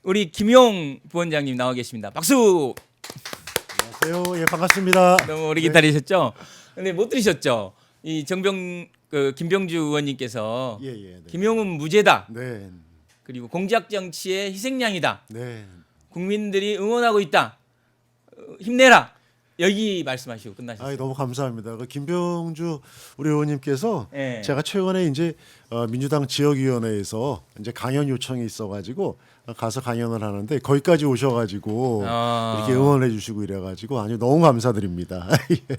우리 김용 부원장님 나와 계십니다. 박수. 안녕하세요. 예, 반갑습니다. 너무 오래 기다리셨죠? 근데 못 들으셨죠? 이 김병주 의원님께서 네. 김용은 무죄다. 네. 그리고 공작 정치의 희생양이다. 네. 국민들이 응원하고 있다. 힘내라. 여기 말씀하시고 끝나셨어요. 너무 감사합니다. 그 김병주 우리 의원님께서 네. 제가 최근에 이제 민주당 지역위원회에서 이제 강연 요청이 있어가지고 가서 강연을 하는데 거기까지 오셔가지고 이렇게 응원해주시고 이래가지고 아주 너무 감사드립니다.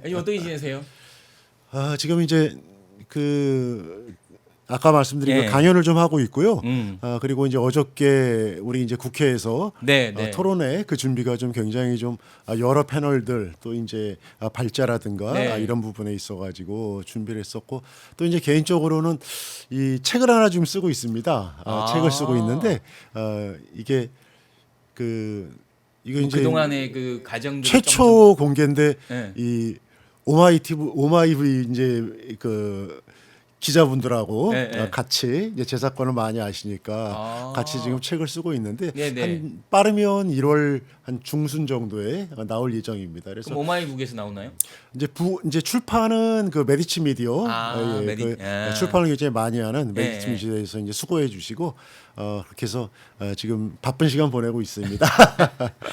요즘 어떻게 지내세요? 지금 이제 아까 말씀드린 예. 그 강연을 좀 하고 있고요. 그리고 이제 어저께 우리 이제 국회에서 네. 토론회 그 준비가 좀 굉장히 좀 여러 패널들 또 이제 발제라든가 네. 이런 부분에 있어가지고 준비를 했었고 또 이제 개인적으로는 이 책을 하나 좀 쓰고 있습니다. 책을 쓰고 있는데 이게 이거 이제 그동안의 그 과정들 최초 공개인데 네. 이 오마이브 이제 기자분들하고 네. 같이 이제 제작권을 많이 아시니까 같이 지금 책을 쓰고 있는데 네네. 한 빠르면 1월 한 중순 정도에 나올 예정입니다. 그래서 그럼 오마이북에서 나오나요? 이제 출판은 그 메디치 미디어 출판을 굉장히 많이 하는 메디치 예. 미디어에서 이제 수고해 주시고 그렇게 해서 지금 바쁜 시간 보내고 있습니다.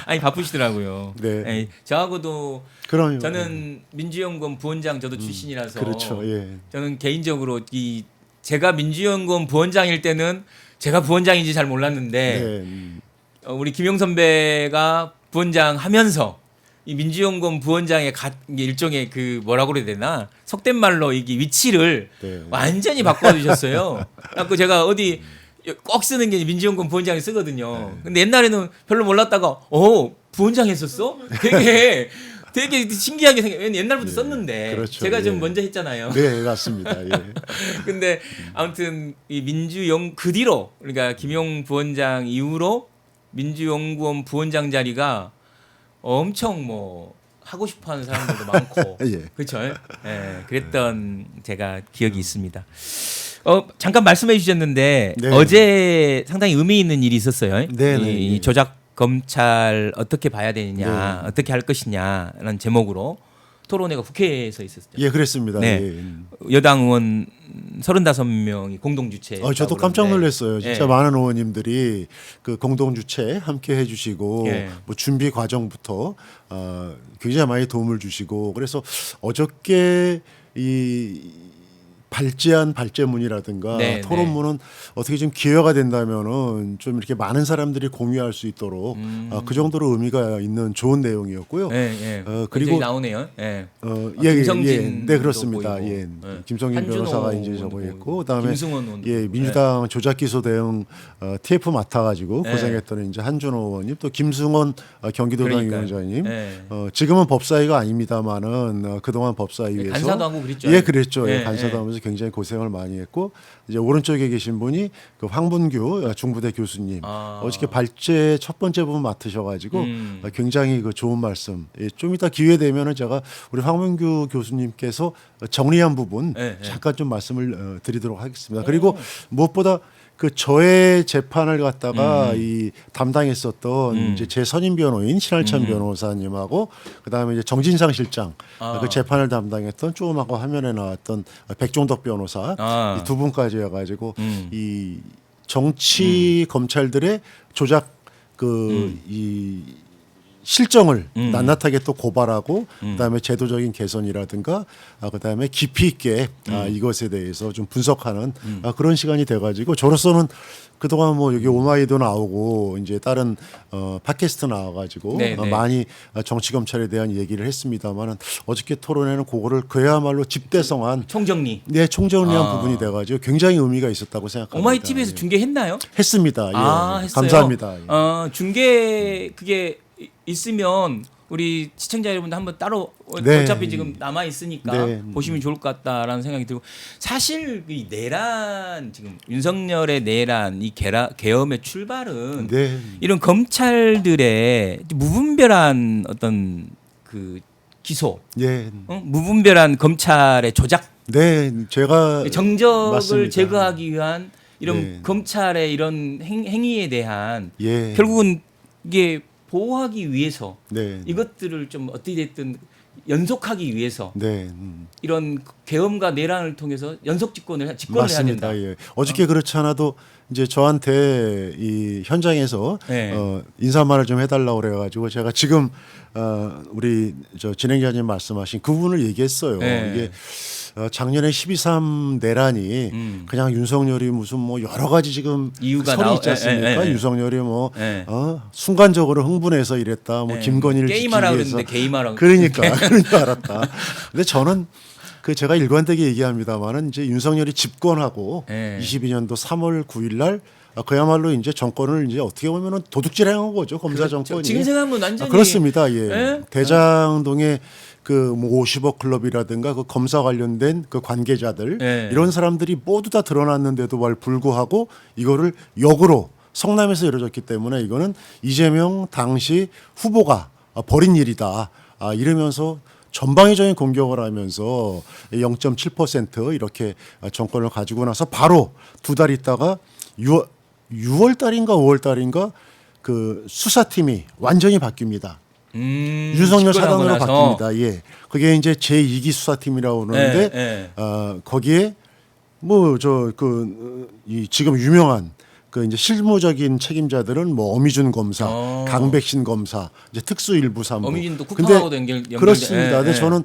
아니 바쁘시더라고요. 네. 예, 저하고도 그럼요. 저는 민주연구원 부원장 저도 출신이라서 그렇죠. 예. 저는 개인적으로 제가 민주연구원 부원장일 때는 제가 부원장인지 잘 몰랐는데 네. 우리 김용 선배가 부원장 하면서 이 민주연구원 부원장의 일종의 그 뭐라고 그래야 되나 속된 말로 이게 위치를 네. 완전히 바꿔주셨어요. 그래서 제가 어디 꼭 쓰는 게 민주연구원 부원장이 쓰거든요. 근데 옛날에는 별로 몰랐다가 부원장 했었어? 되게 신기하게 옛날부터 썼는데 그렇죠. 제가 좀 예. 먼저 했잖아요. 네, 맞습니다. 예. 근데 아무튼 이 그 뒤로 그러니까 김용 부원장 이후로 민주연구원 부원장 자리가 엄청 뭐 하고 싶어하는 사람들도 많고 예. 그렇죠. 예, 그랬던 제가 기억이 있습니다. 잠깐 말씀해 주셨는데 네. 어제 상당히 의미 있는 일이 있었어요. 네, 이 조작 검찰 어떻게 봐야 되느냐, 네. 어떻게 할 것이냐라는 제목으로 토론회가 국회에서 있었죠. 예, 그랬습니다. 네. 예. 여당 의원 35명이 공동 주최. 저도 깜짝 놀랐어요. 진짜 예. 많은 의원님들이 그 공동 주최 함께 해주시고 예. 뭐 준비 과정부터 굉장히 많이 도움을 주시고 그래서 어저께 이 발제한 발제문이라든가 네, 토론문은 어떻게 좀 기회가 된다면은 좀 이렇게 많은 사람들이 공유할 수 있도록 그 정도로 의미가 있는 좋은 내용이었고요. 예. 그리고 나오네요. 예. 김성진 네, 그렇습니다. 보이고. 예. 예. 김성진 한준호 변호사가 이제 의원도 저거 보이고. 했고 그다음에 김승원 의원도 예, 보이고. 민주당 조작 기소 대응 TF 맡아가지고 예. 고생했던 이제 한준호 의원님 또 김승원 경기도당 그러니까요. 위원장님 예. 지금은 법사위가 아닙니다만은 그동안 법사위에서 간사도 하고 그랬죠. 예, 그랬죠. 예, 예, 간사도 예. 하면서 굉장히 고생을 많이 했고 이제 오른쪽에 계신 분이 그 황분규 중부대 교수님 어저께 발제 첫 번째 부분 맡으셔가지고 굉장히 그 좋은 말씀. 예, 좀 이따 기회 되면은 제가 우리 황분규 교수님께서 정리한 부분 예, 예. 잠깐 좀 말씀을 드리도록 하겠습니다. 그리고 무엇보다 그 저의 재판을 갖다가 이 담당했었던 이제 제 선임 변호인 신할찬 변호사님하고 그다음에 이제 정진상 실장 그 재판을 담당했던 조그맣고 화면에 나왔던 백종덕 변호사 이 두 분까지여가지고 이 정치 검찰들의 조작 이 실정을 낱낱하게 또 고발하고 그다음에 제도적인 개선이라든가 그다음에 깊이 있게 이것에 대해서 좀 분석하는 그런 시간이 돼가지고 저로서는 그동안 뭐 여기 오마이도 나오고 이제 다른 팟캐스트 나와가지고 네네. 많이 정치 검찰에 대한 얘기를 했습니다만은 어저께 토론회는 그거를 그야말로 집대성한 총정리. 네 총정리한 부분이 돼가지고 굉장히 의미가 있었다고 생각합니다. 오마이 TV에서 예. 중계했나요? 했습니다. 예. 했어요. 감사합니다. 예. 중계 그게 있으면 우리 시청자 여러분들 한번 따로 네. 어차피 지금 남아 있으니까 네. 보시면 좋을 것 같다라는 생각이 들고 사실 이 내란 지금 윤석열의 내란 이 계엄의 출발은 네. 이런 검찰들의 무분별한 어떤 그 기소, 예. 무분별한 검찰의 조작, 네, 제가 정적을 맞습니다. 제거하기 위한 이런 네. 검찰의 이런 행위에 대한 예. 결국은 이게 보호하기 위해서 네. 이것들을 좀 어떻게 됐든 연속하기 위해서 네. 이런 계엄과 내란을 통해서 연속 집권을 해야 맞습니다. 된다. 예. 어저께 그렇지 않아도 이제 저한테 이 현장에서 네. 인사말을 좀 해달라고 그래가지고 제가 지금 우리 저 진행자님 말씀하신 그 부분을 얘기했어요. 네. 이게 작년에 12.3 내란이 그냥 윤석열이 무슨 뭐 여러 가지 지금 이유가 설이 있지 않습니까? 윤석열이 뭐 순간적으로 흥분해서 이랬다. 뭐 김건희를 지키기 게임하라고 위해서. 그랬는데 게임하라고. 그러니까 그런 줄 알았다. 근데 저는 그 제가 일관되게 얘기합니다만은 이제 윤석열이 집권하고 네. 22년도 3월 9일 날 그야말로 이제 정권을 이제 어떻게 보면은 도둑질한 거죠. 검사 그렇죠. 정권이. 지금 생각하면 완전히 그렇습니다. 예. 예? 대장동의 그 뭐 50억 클럽이라든가 그 검사 관련된 그 관계자들 예. 이런 사람들이 모두 다 드러났는데도 불구하고 이거를 역으로 성남에서 이루어졌기 때문에 이거는 이재명 당시 후보가 벌인 일이다. 이러면서 전방위적인 공격을 하면서 0.7% 이렇게 정권을 가지고 나서 바로 두 달 있다가 6월 달인가 5월 달인가 그 수사팀이 완전히 바뀝니다. 윤석열 집권하고 사단으로 나서. 바뀝니다. 예. 그게 이제 제2기 수사팀이라고 그러는데 거기에 뭐 이 지금 유명한 그 이제 실무적인 책임자들은 뭐 어미준 검사, 강백신 검사, 이제 특수일부사무. 어미준도 국방하고도 연결 그렇습니다. 근데 저는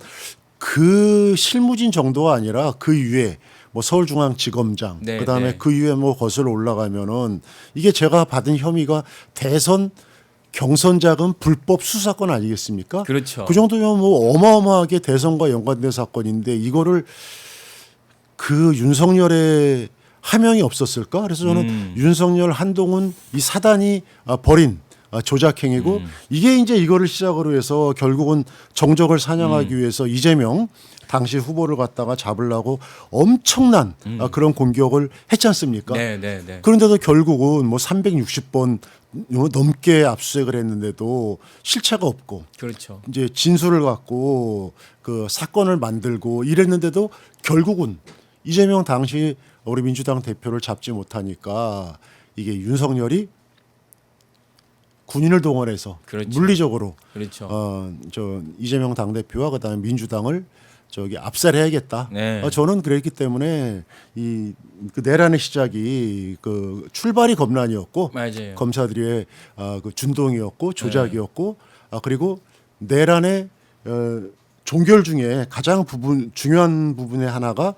그 실무진 정도가 아니라 그 위에 뭐 서울중앙지검장, 네, 그다음에 네. 그 위에 뭐 거슬러 올라가면은 이게 제가 받은 혐의가 대선 경선 자금 불법 수사건 아니겠습니까? 그렇죠. 그 정도면 뭐 어마어마하게 대선과 연관된 사건인데 이거를 그 윤석열의 하명이 없었을까? 그래서 저는 윤석열, 한동훈 이 사단이 벌인 조작행위고 이게 이제 이거를 시작으로 해서 결국은 정적을 사냥하기 위해서 이재명 당시 후보를 갖다가 잡으려고 엄청난 그런 공격을 했지 않습니까? 네. 그런데도 결국은 뭐 360번 넘게 압수수색을 했는데도 실체가 없고 그렇죠. 이제 진술을 갖고 그 사건을 만들고 이랬는데도 결국은 이재명 당시 우리 민주당 대표를 잡지 못하니까 이게 윤석열이 군인을 동원해서 그렇죠. 물리적으로 그렇죠. 저 이재명 당 대표와 그다음에 민주당을 저기 압살해야겠다. 네. 저는 그랬기 때문에 이 그 내란의 시작이 그 출발이 검란이었고 맞아요. 검사들의 그 준동이었고 조작이었고 그리고 내란의 종결 중에 가장 중요한 부분의 하나가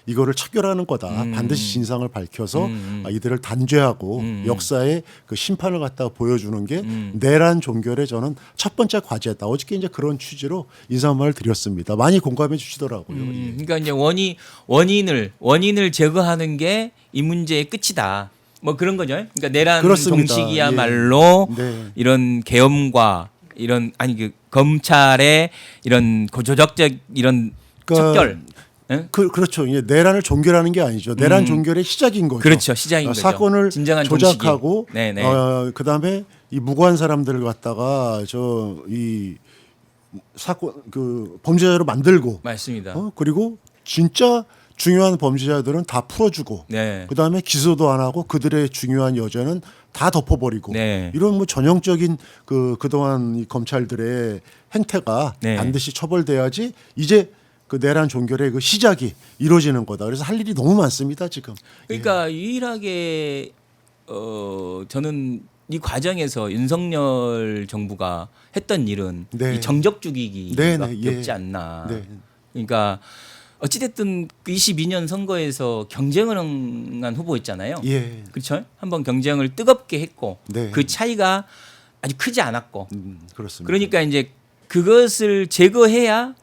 이거를 척결하는 거다. 반드시 진상을 밝혀서 이들을 단죄하고 역사의 그 심판을 갖다가 보여주는 게 내란 종결의 저는 첫 번째 과제다. 어저께 이제 그런 취지로 인사말을 드렸습니다. 많이 공감해 주시더라고요. 그러니까 이제 원인을 제거하는 게 이 문제의 끝이다. 뭐 그런 거죠. 그러니까 내란 그렇습니다. 종식이야말로 예. 네. 이런 계엄과 이런 그 검찰의 이런 고조적적 이런 그러니까 척결. 예? 그렇죠. 이제 내란을 종결하는 게 아니죠. 내란 종결의 시작인 거죠. 그렇죠. 시작인 거죠. 사건을 진정한 조작하고 종식이. 네네. 그다음에 이 무고한 사람들을 갖다가 이 사건 그 범죄자로 만들고 맞습니다. 그리고 진짜 중요한 범죄자들은 다 풀어주고 네. 그다음에 기소도 안 하고 그들의 중요한 여죄는 다 덮어버리고 네. 이런 뭐 전형적인 그동안 이 검찰들의 행태가 네. 반드시 처벌돼야지 이제 그 내란 종결의 그 시작이 이루어지는 거다. 그래서 할 일이 너무 많습니다 지금. 그러니까 유일하게 저는 이 과정에서 윤석열 정부가 했던 일은 네. 이 정적 죽이기가 네, 네, 예. 없지 않나. 네. 그러니까 어찌됐든 그 22년 선거에서 경쟁을 한 후보였잖아요. 예. 그렇죠? 한번 경쟁을 뜨겁게 했고 네. 그 차이가 아주 크지 않았고 그렇습니다. 그러니까 이제 그것을 제거해야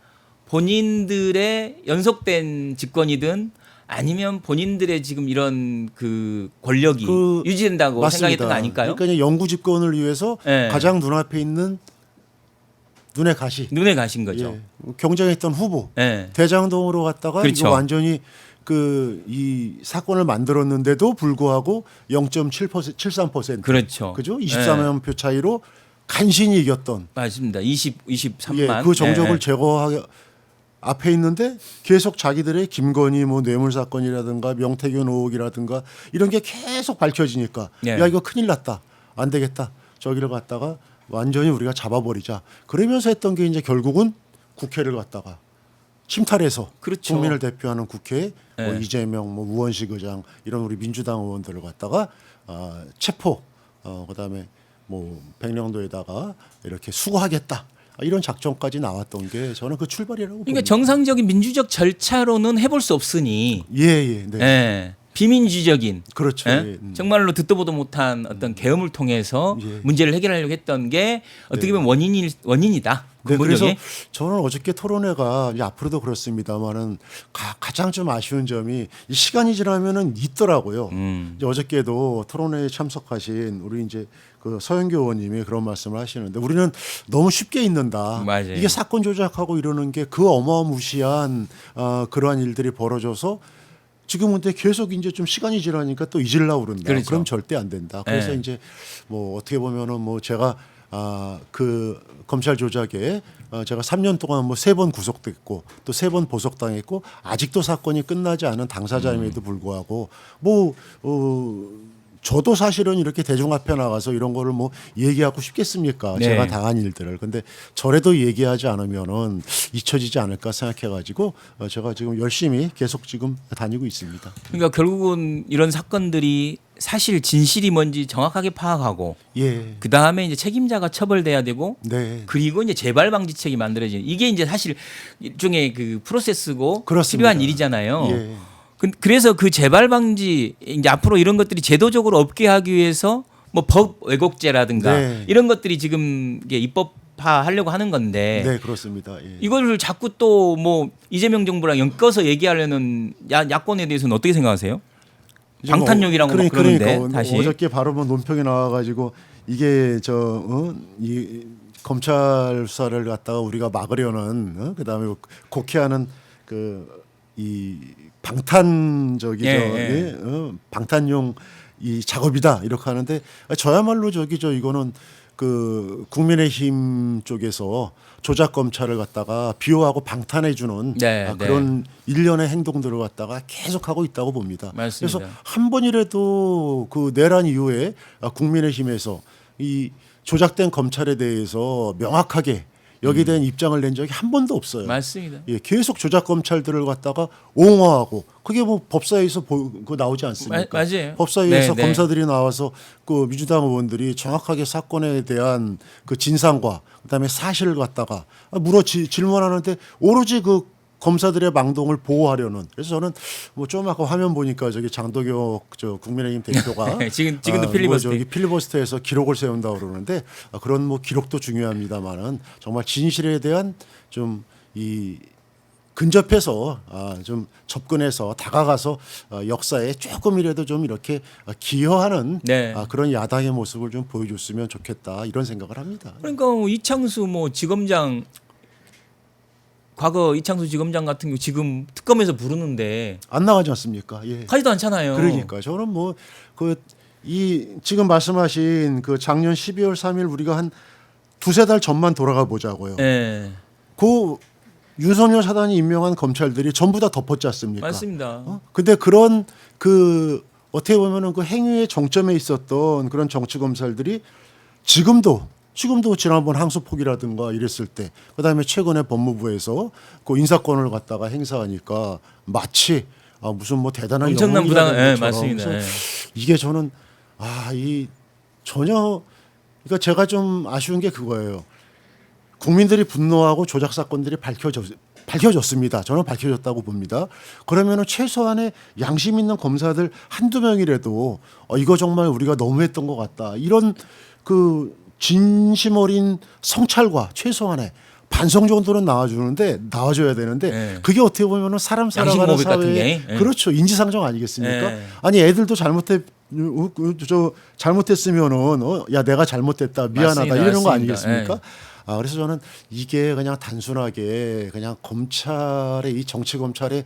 본인들의 연속된 집권이든 아니면 본인들의 지금 이런 그 권력이 유지된다고 맞습니다. 생각했던 거 아닐까요? 그러니까 이제 영구 집권을 위해서 네. 가장 눈앞에 있는 눈에 가시. 눈에 가신 거죠. 예. 경쟁했던 후보 네. 대장동으로 갔다가 그렇죠. 이거 완전히 이 사건을 만들었는데도 불구하고 0.73% 그렇죠. 그죠? 24만 표 차이로 간신히 이겼던 맞습니다. 23만. 그 정적을 제거하게 앞에 있는데 계속 자기들의 김건희 뭐 뇌물 사건이라든가 명태균 의혹이라든가 이런 게 계속 밝혀지니까 네. 야 이거 큰일 났다 안 되겠다 저기를 갖다가 완전히 우리가 잡아버리자 그러면서 했던 게 이제 결국은 국회를 갖다가 침탈해서 그렇죠. 국민을 대표하는 국회에 뭐 네. 이재명 뭐 우원식 의장 이런 우리 민주당 의원들을 갖다가 체포 그다음에 뭐 백령도에다가 이렇게 수거하겠다. 이런 작전까지 나왔던 게 저는 그 출발이라고 그러니까 봅니다. 정상적인 민주적 절차로는 해볼 수 없으니 예, 네. 예, 비민주적인 그렇죠. 예? 예, 정말로 듣도 보도 못한 어떤 계엄을 통해서 예. 문제를 해결하려고 했던 게 어떻게 보면 원인이다. 네, 그래서 근본적인. 저는 어저께 토론회가 이제 앞으로도 그렇습니다만은 가장 좀 아쉬운 점이 이 시간이 지나면은 있더라고요. 이제 어저께도 토론회에 참석하신 우리 이제 그 서영교 의원님이 그런 말씀을 하시는데 우리는 너무 쉽게 있는다. 맞아요. 이게 사건 조작하고 이러는 게 그 어마무시한 그러한 일들이 벌어져서 지금 근데 계속 이제 좀 시간이 지나니까 또 잊으려고 그런다. 그렇죠. 그럼 절대 안 된다. 그래서 네. 이제 뭐 어떻게 보면은 뭐 제가 그 검찰 조작에 제가 3년 동안 뭐 3번 구속됐고 또 3번 보석당했고 아직도 사건이 끝나지 않은 당사자임에도 불구하고 뭐 저도 사실은 이렇게 대중 앞에 나가서 이런 거를 뭐 얘기하고 싶겠습니까? 네. 제가 당한 일들을. 근데 저래도 얘기하지 않으면은 잊혀지지 않을까 생각해가지고 제가 지금 열심히 계속 지금 다니고 있습니다. 그러니까 결국은 이런 사건들이 사실 진실이 뭔지 정확하게 파악하고 예. 그 다음에 이제 책임자가 처벌돼야 되고 네. 그리고 이제 재발 방지책이 만들어지는 이게 이제 사실 일종의 그 프로세스고 그렇습니다. 필요한 일이잖아요. 예. 그래서 그 재발 방지 이제 앞으로 이런 것들이 제도적으로 없게 하기 위해서 뭐 법 왜곡죄라든가 네. 이런 것들이 지금 이게 입법화하려고 하는 건데 네, 그렇습니다. 예. 이걸 자꾸 또 뭐 이재명 정부랑 엮어서 얘기하려는 야권에 대해서는 어떻게 생각하세요? 이제 방탄용이라고 막 그러는데 그러니까 다시 어저께 바로 뭐 논평이 나와가지고 이게 이 검찰 수사를 갖다가 우리가 막으려는 그다음에 곡해하는 그 이 방탄적이죠. 예. 방탄용 이 작업이다 이렇게 하는데 저야말로 이거는 그 국민의힘 쪽에서 조작 검찰을 갖다가 비호하고 방탄해주는 네, 그런 일련의 행동들을 갖다가 계속하고 있다고 봅니다. 맞습니다. 그래서 한 번이라도 그 내란 이후에 국민의힘에서 이 조작된 검찰에 대해서 명확하게 여기에 대한 입장을 낸 적이 한 번도 없어요. 맞습니다. 예, 계속 조작 검찰들을 갖다가 옹호하고 그게 뭐 법사위에서 그 나오지 않습니까? 맞아요. 법사위에서 네, 네. 검사들이 나와서 그 민주당 의원들이 정확하게 사건에 대한 그 진상과 그다음에 사실을 갖다가 질문하는데 오로지 그 검사들의 망동을 보호하려는 그래서 저는 뭐 좀 아까 화면 보니까 저기 장도경 국민의힘 대표가 지금도 필리버스터. 저기 필리버스터에서 기록을 세운다고 그러는데 그런 뭐 기록도 중요합니다만은 정말 진실에 대한 좀 이 근접해서 좀 접근해서 다가가서 역사에 조금이라도 좀 이렇게 기여하는 네. 그런 야당의 모습을 좀 보여줬으면 좋겠다 이런 생각을 합니다. 그러니까 이창수 뭐 지검장 과거 이창수 지검장 같은 경우 지금 특검에서 부르는데 안 나가지 않습니까? 예. 가지도 않잖아요. 그러니까 저는 뭐 지금 말씀하신 그 작년 12월 3일 우리가 한 두세 달 전만 돌아가 보자고요. 네. 그 윤석열 사단이 임명한 검찰들이 전부 다 덮었지 않습니까? 맞습니다. 근데 그런 그 어떻게 보면은 그 행위의 정점에 있었던 그런 정치 검찰들이 지금도 지난번 항소폭이라든가 이랬을 때 그다음에 최근에 법무부에서 그 인사권을 갖다가 행사하니까 마치 무슨 뭐 대단한 엄청난 영웅이라는 부담, 예, 것처럼. 맞습니다. 그래서 예. 이게 저는 이 전혀 그러니까 제가 좀 아쉬운 게 그거예요. 국민들이 분노하고 조작 사건들이 밝혀졌습니다. 저는 밝혀졌다고 봅니다. 그러면은 최소한의 양심 있는 검사들 한두 명이라도 이거 정말 우리가 너무했던 것 같다. 이런 그 진심 어린 성찰과 최소한의 반성 정도는 나와줘야 되는데 네. 그게 어떻게 보면은 사람 살아가는 양심 고백 같은 사회에 게. 네. 그렇죠. 인지상정 아니겠습니까? 네. 아니 애들도 잘못했으면은 야 내가 잘못했다 미안하다 맞습니다. 이러는 거 맞습니다. 아니겠습니까? 그래서 저는 이게 그냥 단순하게 그냥 검찰의 이 정치 검찰의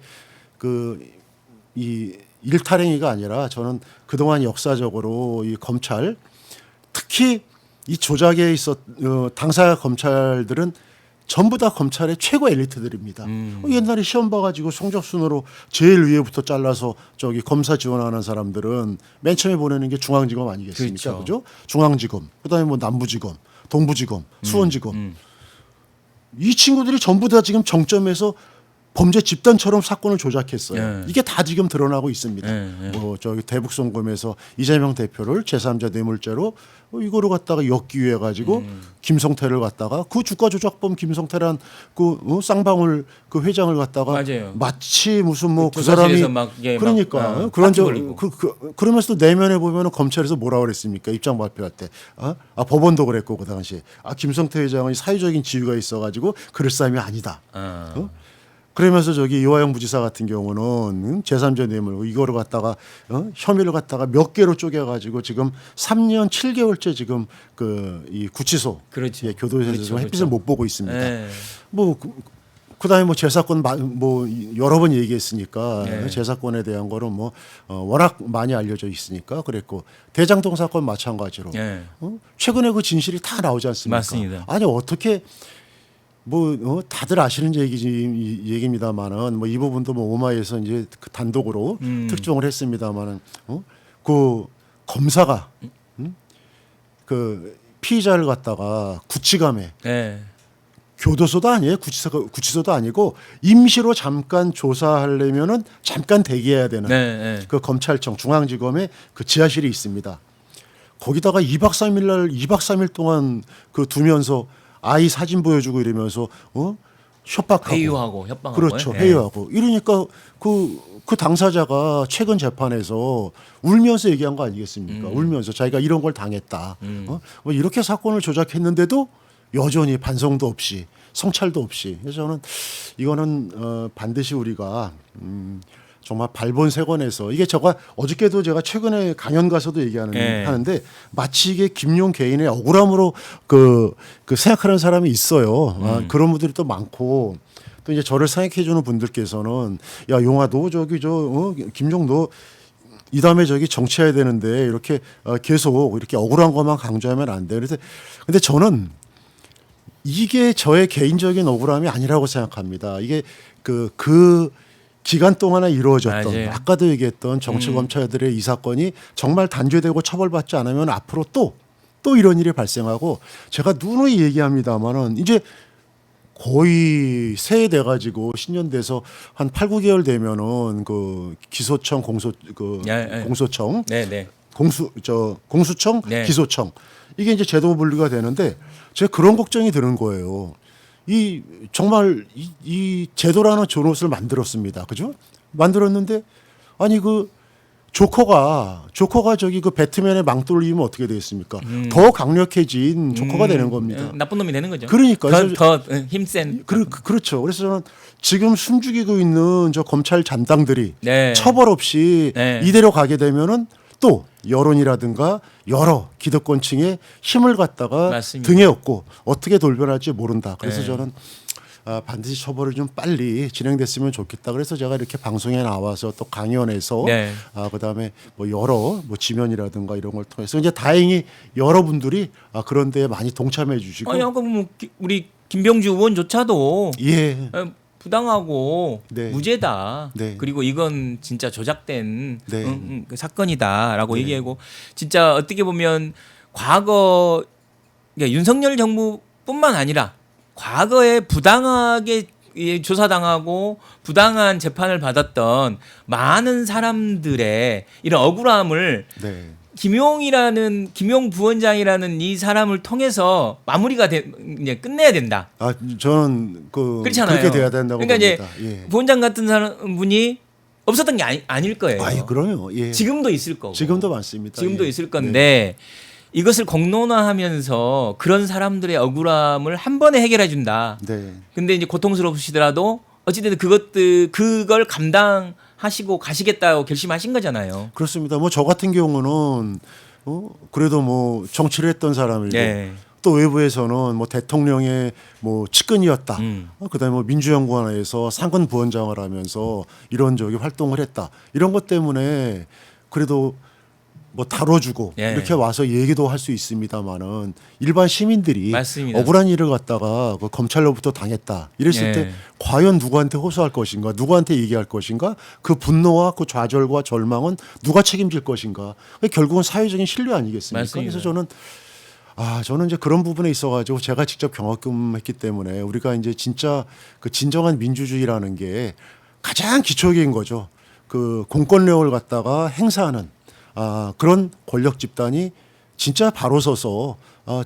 이 일탈행위가 아니라 저는 그동안 역사적으로 이 검찰 특히 이 조작에 당사 검찰들은 전부 다 검찰의 최고 엘리트들입니다. 옛날에 시험 봐가지고 성적 순으로 제일 위에부터 잘라서 저기 검사 지원하는 사람들은 맨 처음에 보내는 게 중앙지검 아니겠습니까? 그렇죠. 그죠? 중앙지검, 그다음에 뭐 남부지검, 동부지검, 수원지검. 이 친구들이 전부 다 지금 정점에서 범죄 집단처럼 사건을 조작했어요. 네. 이게 다 지금 드러나고 있습니다. 네. 뭐 저기 대북송금에서 이재명 대표를 제3자 뇌물죄로 이거를 갖다가 엮기 위해 가지고 김성태를 갖다가 그 주가 조작범 김성태란 그 쌍방울 그 회장을 갖다가 맞아요. 마치 무슨 뭐 그 조사실에서 사람이 막 이게 그러니까 막, 그런 바퀴 걸리고. 그러면서 또 내면에 보면은 검찰에서 뭐라 그랬습니까? 입장 발표할 때 법원도 그랬고 그 당시 김성태 회장은 사회적인 지위가 있어가지고 그럴 사람이 아니다. 그러면서 저기 이화영 부지사 같은 경우는 제3자 뇌물 이거를 갖다가 혐의를 갖다가 몇 개로 쪼개가지고 지금 3년 7개월째 지금 그 이 구치소 그렇죠. 교도소에서 그렇죠. 햇빛을 그렇죠. 못 보고 있습니다. 네. 뭐 그다음에 뭐 재사건 뭐 여러 번 얘기했으니까 네. 재사건에 대한 거는 뭐 워낙 많이 알려져 있으니까 그랬고 대장동 사건 마찬가지로 네. 최근에 그 진실이 다 나오지 않습니까? 맞습니다. 아니 어떻게 뭐 다들 아시는 얘기입니다만은 뭐 이 부분도 뭐 오마이에서 이제 그 단독으로 특종을 했습니다만은 그 검사가 그 피의자를 갖다가 구치감에 네. 교도소도 아니에요. 구치소도 아니고 임시로 잠깐 조사하려면은 잠깐 대기해야 되는 네. 네. 그 검찰청 중앙지검에 그 지하실이 있습니다. 거기다가 2박 3일 동안 그 두면서 아이 사진 보여주고 이러면서 협박하고 회유하고 협박하고 그렇죠. 네. 회유하고 이러니까 그 당사자가 최근 재판에서 울면서 얘기한 거 아니겠습니까? 울면서 자기가 이런 걸 당했다. 뭐 이렇게 사건을 조작했는데도 여전히 반성도 없이 성찰도 없이. 그래서 저는 이거는 반드시 우리가 정말 발본색원에서 이게 제가 어저께도 제가 최근에 강연 가서도 하는데 마치 이게 김용 개인의 억울함으로 그 생각하는 사람이 있어요. 그런 분들이 또 많고 또 이제 저를 생각해 주는 분들께서는 야 용아 너 저기 김용 너 이 다음에 저기 정치해야 되는데 이렇게 계속 이렇게 억울한 것만 강조하면 안 돼. 그래서 근데 저는 이게 저의 개인적인 억울함이 아니라고 생각합니다. 이게 그 기간 동안에 이루어졌던 맞아요. 아까도 얘기했던 정치검찰들의 이 사건이 정말 단죄되고 처벌받지 않으면 앞으로 또 이런 일이 발생하고 제가 누누이 얘기합니다만은 이제 거의 새해 돼가지고 신년돼서 한 8, 9개월 되면은 그 기소청 공소청 네. 공수청 네. 기소청 이게 이제 제도 분리가 되는데 제가 그런 걱정이 드는 거예요. 이 정말 이 제도라는 존옷을 만들었습니다. 그죠? 만들었는데 아니 그 조커가 저기 그 배트맨의 망돌리면 어떻게 되겠습니까? 더 강력해진 조커가 되는 겁니다. 나쁜 놈이 되는 거죠. 그러니까 더 힘센. 그렇죠. 그래서 저는 지금 숨죽이고 있는 저 검찰 잔당들이 네. 처벌 없이 네. 이대로 가게 되면은 또 여론이라든가 여러 기득권층의 힘을 갖다가 맞습니다. 등에 업고 어떻게 돌변할지 모른다. 그래서 네. 저는 반드시 처벌을 좀 빨리 진행됐으면 좋겠다. 그래서 제가 이렇게 방송에 나와서 또 강연에서 네. 그다음에 뭐 여러 뭐 지면이라든가 이런 걸 통해서 이제 다행히 여러분들이 그런 데에 많이 동참해 주시고 아니 아까 뭐 우리 김병주 의원조차도 예. 부당하고 네. 무죄다. 네. 그리고 이건 진짜 조작된 네. 그 사건이다라고 얘기하고 진짜 어떻게 보면 과거 그러니까 윤석열 정부뿐만 아니라 과거에 부당하게 조사당하고 부당한 재판을 받았던 많은 사람들의 이런 억울함을 네. 김용 부원장이라는 이 사람을 통해서 마무리가 이제 끝내야 된다. 저는 그렇잖아요. 그렇게 돼야 된다고 그러니까 봅니다. 이제 부원장 같은 사람 분이 없었던 게 아닐 거예요. 그럼요. 예. 지금도 있을 거고. 지금도 많습니다. 지금도 예. 있을 건데 이것을 공론화하면서 그런 사람들의 억울함을 한 번에 해결해 준다. 네. 근데 이제 고통스러우시더라도 어찌됐든 그걸 감당하시고 가시겠다고 결심하신 거잖아요. 그렇습니다. 뭐 저 같은 경우는 그래도 뭐 정치를 했던 사람이고 네. 또 외부에서는 뭐 대통령의 뭐 측근이었다. 음. 그다음에 뭐 민주연구원에서 상근 부원장을 하면서 이런 저기 활동을 했다. 이런 것 때문에 그래도 뭐 다뤄주고 예. 이렇게 와서 얘기도 할 수 있습니다만은 일반 시민들이 맞습니다. 억울한 일을 갖다가 그 검찰로부터 당했다 이랬을 예. 때 과연 누구한테 호소할 것인가, 누구한테 얘기할 것인가, 그 분노와 그 좌절과 절망은 누가 책임질 것인가. 결국은 사회적인 신뢰 아니겠습니까? 맞습니다. 그래서 저는 이제 그런 부분에 있어가지고 제가 직접 경험했기 때문에 우리가 이제 진짜 그 진정한 민주주의라는 게 가장 기초적인 거죠. 그 공권력을 갖다가 행사하는 그런 권력 집단이 진짜 바로 서서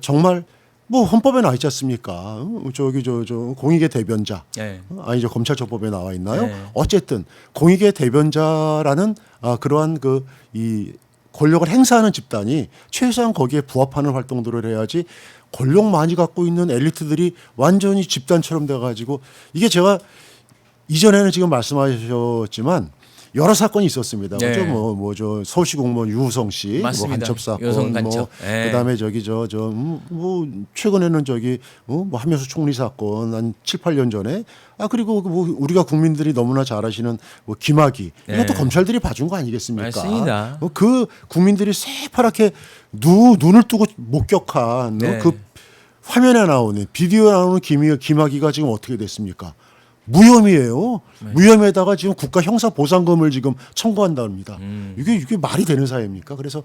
정말 뭐 헌법에 나와 있지 않습니까? 저기 저 공익의 대변자. 예. 아니죠. 검찰처법에 나와 있나요? 네. 어쨌든 공익의 대변자라는 그러한 그 이 권력을 행사하는 집단이 최소한 거기에 부합하는 활동들을 해야지 권력 많이 갖고 있는 엘리트들이 완전히 집단처럼 돼가지고 이게 제가 이전에는 지금 말씀하셨지만 여러 사건이 있었습니다. 네. 그죠? 뭐저 서울시 공무원 유우성 씨, 맞습니다. 뭐 간첩 사건, 유우성 간첩. 뭐 예. 그다음에 저기 뭐 최근에는 저기 뭐 한명수 총리 사건 한 7, 8년 전에 그리고 뭐 우리가 국민들이 너무나 잘 아시는 뭐 김학의 이것도 네. 검찰들이 봐준 거 아니겠습니까? 맞습니다. 그 국민들이 새파랗게 눈을 뜨고 목격한 네. 그 화면에 나오는 비디오에 나오는 김학의가 지금 어떻게 됐습니까? 무혐의예요. 네. 무혐의에다가 지금 국가 형사 보상금을 지금 청구한다 합니다. 이게 말이 되는 사회입니까? 그래서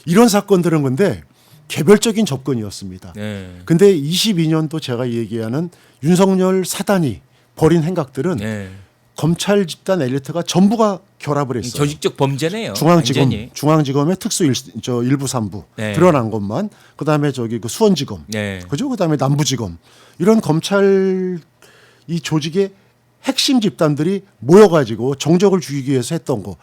이런 사건들은 근데 개별적인 접근이었습니다. 네. 근데 22년도 제가 얘기하는 윤석열 사단이 벌인 행각들은 네. 검찰 집단 엘리트가 전부가 결합을 했어요. 조직적 범죄네요. 중앙지검, 완전히. 중앙지검의 특수 일부 3부 네. 드러난 것만, 그다음에 저기 그 수원지검, 네. 그죠? 그다음에 남부지검 이런 검찰 이 조직의 핵심 집단들이 모여가지고 정적을 죽이기 위해서 했던 거.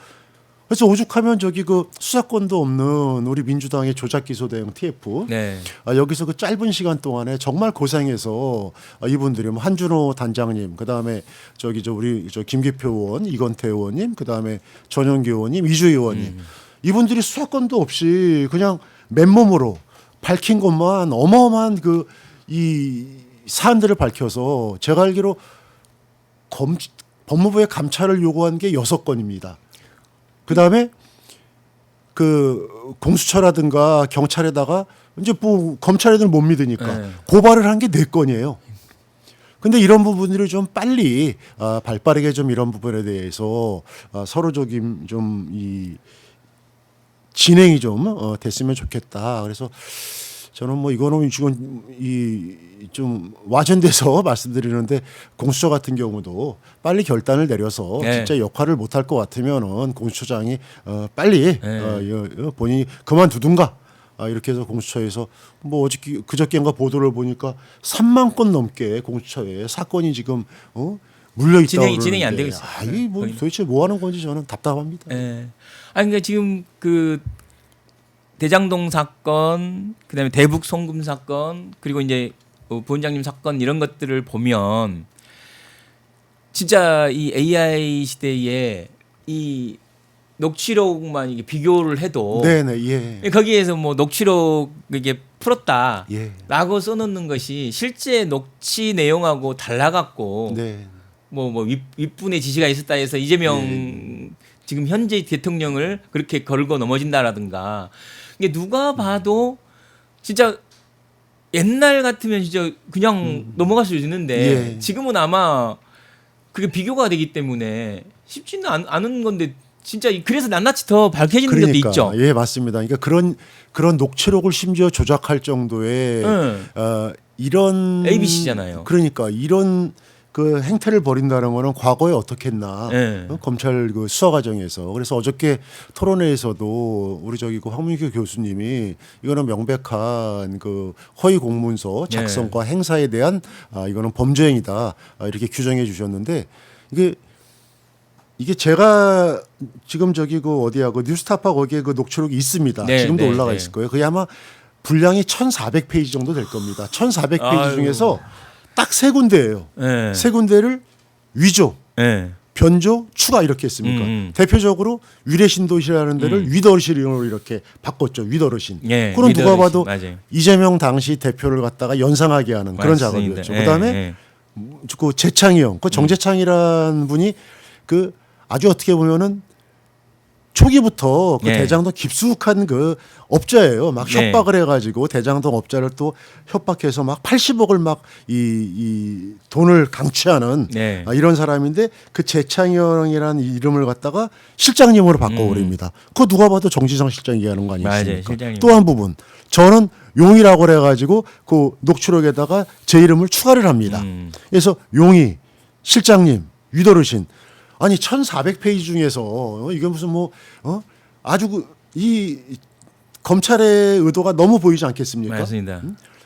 그래서 오죽하면 저기 그 수사권도 없는 우리 민주당의 조작 기소 대응 TF 네. 여기서 그 짧은 시간 동안에 정말 고생해서 이분들이 뭐 한준호 단장님, 그다음에 저기 우리 김기표 의원, 이건태 의원님, 그다음에 전영기 의원님, 이주희 의원님 이분들이 수사권도 없이 그냥 맨몸으로 밝힌 것만 어마어마한 그 이 사안들을 밝혀서 제가 알기로 법무부의 감찰을 요구한 게 6건입니다. 그다음에 그 공수처라든가 경찰에다가 이제 뭐 검찰 애들 못 믿으니까 네. 고발을 한 게 4건이에요. 근데 이런 부분들을 좀 빨리 발빠르게 좀 이런 부분에 대해서 서로 좀 이 진행이 좀 됐으면 좋겠다. 그래서 저는 뭐 이거는 지금 좀 와전돼서 말씀드리는데 공수처 같은 경우도 빨리 결단을 내려서 네. 진짜 역할을 못할 것 같으면은 공수처장이 빨리 본인이 그만두든가 이렇게 해서 공수처에서 뭐 어저께 그저께인가 보도를 보니까 3만 건 넘게 공수처에 사건이 지금 물려 있다고 진행이 안 되고 있어요. 이게 뭐 도대체 뭐 하는 건지 저는 답답합니다. 예. 아니 그러니까 지금 그 대장동 사건, 그다음에 대북 송금 사건, 그리고 이제 부원장님 사건 이런 것들을 보면 진짜 이 AI 시대에 이 녹취록만 이게 비교를 해도 네네 예. 거기에서 뭐 녹취록 이게 풀었다라고 예. 써놓는 것이 실제 녹취 내용하고 달라갖고 네. 뭐 윗분의 지시가 있었다 해서 이재명 지금 현재 대통령을 그렇게 걸고 넘어진다라든가 이게 누가 봐도 진짜 옛날 같으면 진짜 그냥 넘어갈 수 있는데 예. 지금은 아마 그게 비교가 되기 때문에 쉽지는 않은 건데 진짜 그래서 낱낱이 더 밝혀지는 것도 있죠. 예, 맞습니다. 그러니까 그런 녹취록을 심지어 조작할 정도의 이런 ABC잖아요. 그러니까 이런 그 행태를 벌인다는 거는 과거에 어떻게 했나 검찰 그 수사 과정에서. 그래서 어저께 토론회에서도 우리 저기 그 황문규 교수님이 이거는 명백한 그 허위 공문서 작성과 행사에 대한 이거는 범죄행위다 이렇게 규정해 주셨는데 이게 제가 지금 저기 그 어디야 그 뉴스타파 거기에 그 녹취록이 있습니다. 지금도 올라가 있을 거예요. 그게 아마 분량이 1,400페이지 정도 될 겁니다. 1,400페이지 중에서 딱 3군데예요. 네. 3군데를 위조, 네. 변조, 추가 이렇게 했습니까? 대표적으로 위례신도시라는 데를 위더신으로 이렇게 바꿨죠. 위더신. 예, 그럼 누가 위더신. 봐도 맞아요. 이재명 당시 대표를 갖다가 연상하게 하는 그런 맞습니다. 작업이었죠. 예, 그다음에 예. 그 재창이 형, 그 정재창이라는 분이 그 아주 어떻게 보면은 초기부터 그 예. 대장동 깊숙한 그 업자예요. 막 네. 협박을 해가지고 대장동 업자를 또 협박해서 막 80억을 막 이 돈을 강취하는 네. 이런 사람인데 그 재창영이라는 이름을 갖다가 실장님으로 바꿔버립니다. 그거 누가 봐도 정지성 실장 얘기하는 거 맞아요, 아니겠습니까? 실장님. 또 한 부분 저는 용이라고 그래가지고 그 녹취록에다가 제 이름을 추가를 합니다. 그래서 용이 실장님 위도르신 아니 1,400페이지 중에서 이게 무슨 뭐 아주 이 검찰의 의도가 너무 보이지 않겠습니까? 맞습니다.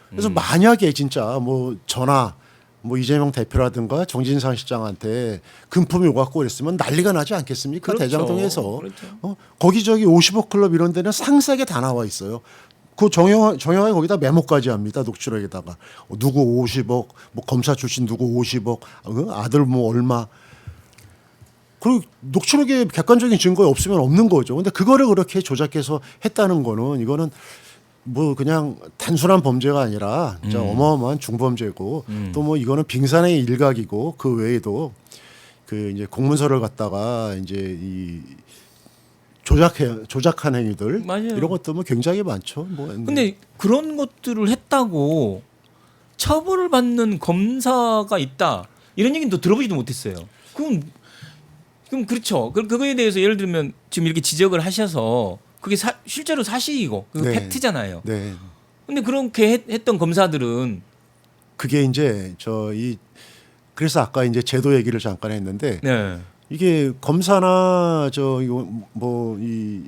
그래서 만약에 진짜 뭐 저나 뭐 이재명 대표라든가 정진상 실장한테 금품이 오갖고 그랬으면 난리가 나지 않겠습니까? 그렇죠. 대장동에서 그렇죠. 거기저기 50억 클럽 이런 데는 상세하게 다 나와 있어요. 그 정영환이 거기다 메모까지 합니다. 녹취록에다가 누구 50억, 뭐 검사 출신 누구 50억, 아들 뭐 얼마. 그리고 녹취록에 객관적인 증거가 없으면 없는 거죠. 근데 그거를 그렇게 조작해서 했다는 거는 이거는 뭐 그냥 단순한 범죄가 아니라 진짜 어마어마한 중범죄고 또 뭐 이거는 빙산의 일각이고 그 외에도 그 이제 공문서를 갖다가 이제 이 조작한 행위들 맞아요. 이런 것도 뭐 굉장히 많죠. 뭐 근데 그런 것들을 했다고 처벌을 받는 검사가 있다 이런 얘기는 또 들어보지도 못했어요. 그럼 그렇죠. 그거에 대해서 예를 들면 지금 이렇게 지적을 하셔서 그게 실제로 사실이고 그 네. 팩트잖아요. 네. 근데 그렇게 했던 검사들은 그게 이제 그래서 아까 이제 제도 얘기를 잠깐 했는데 네. 이게 검사나 이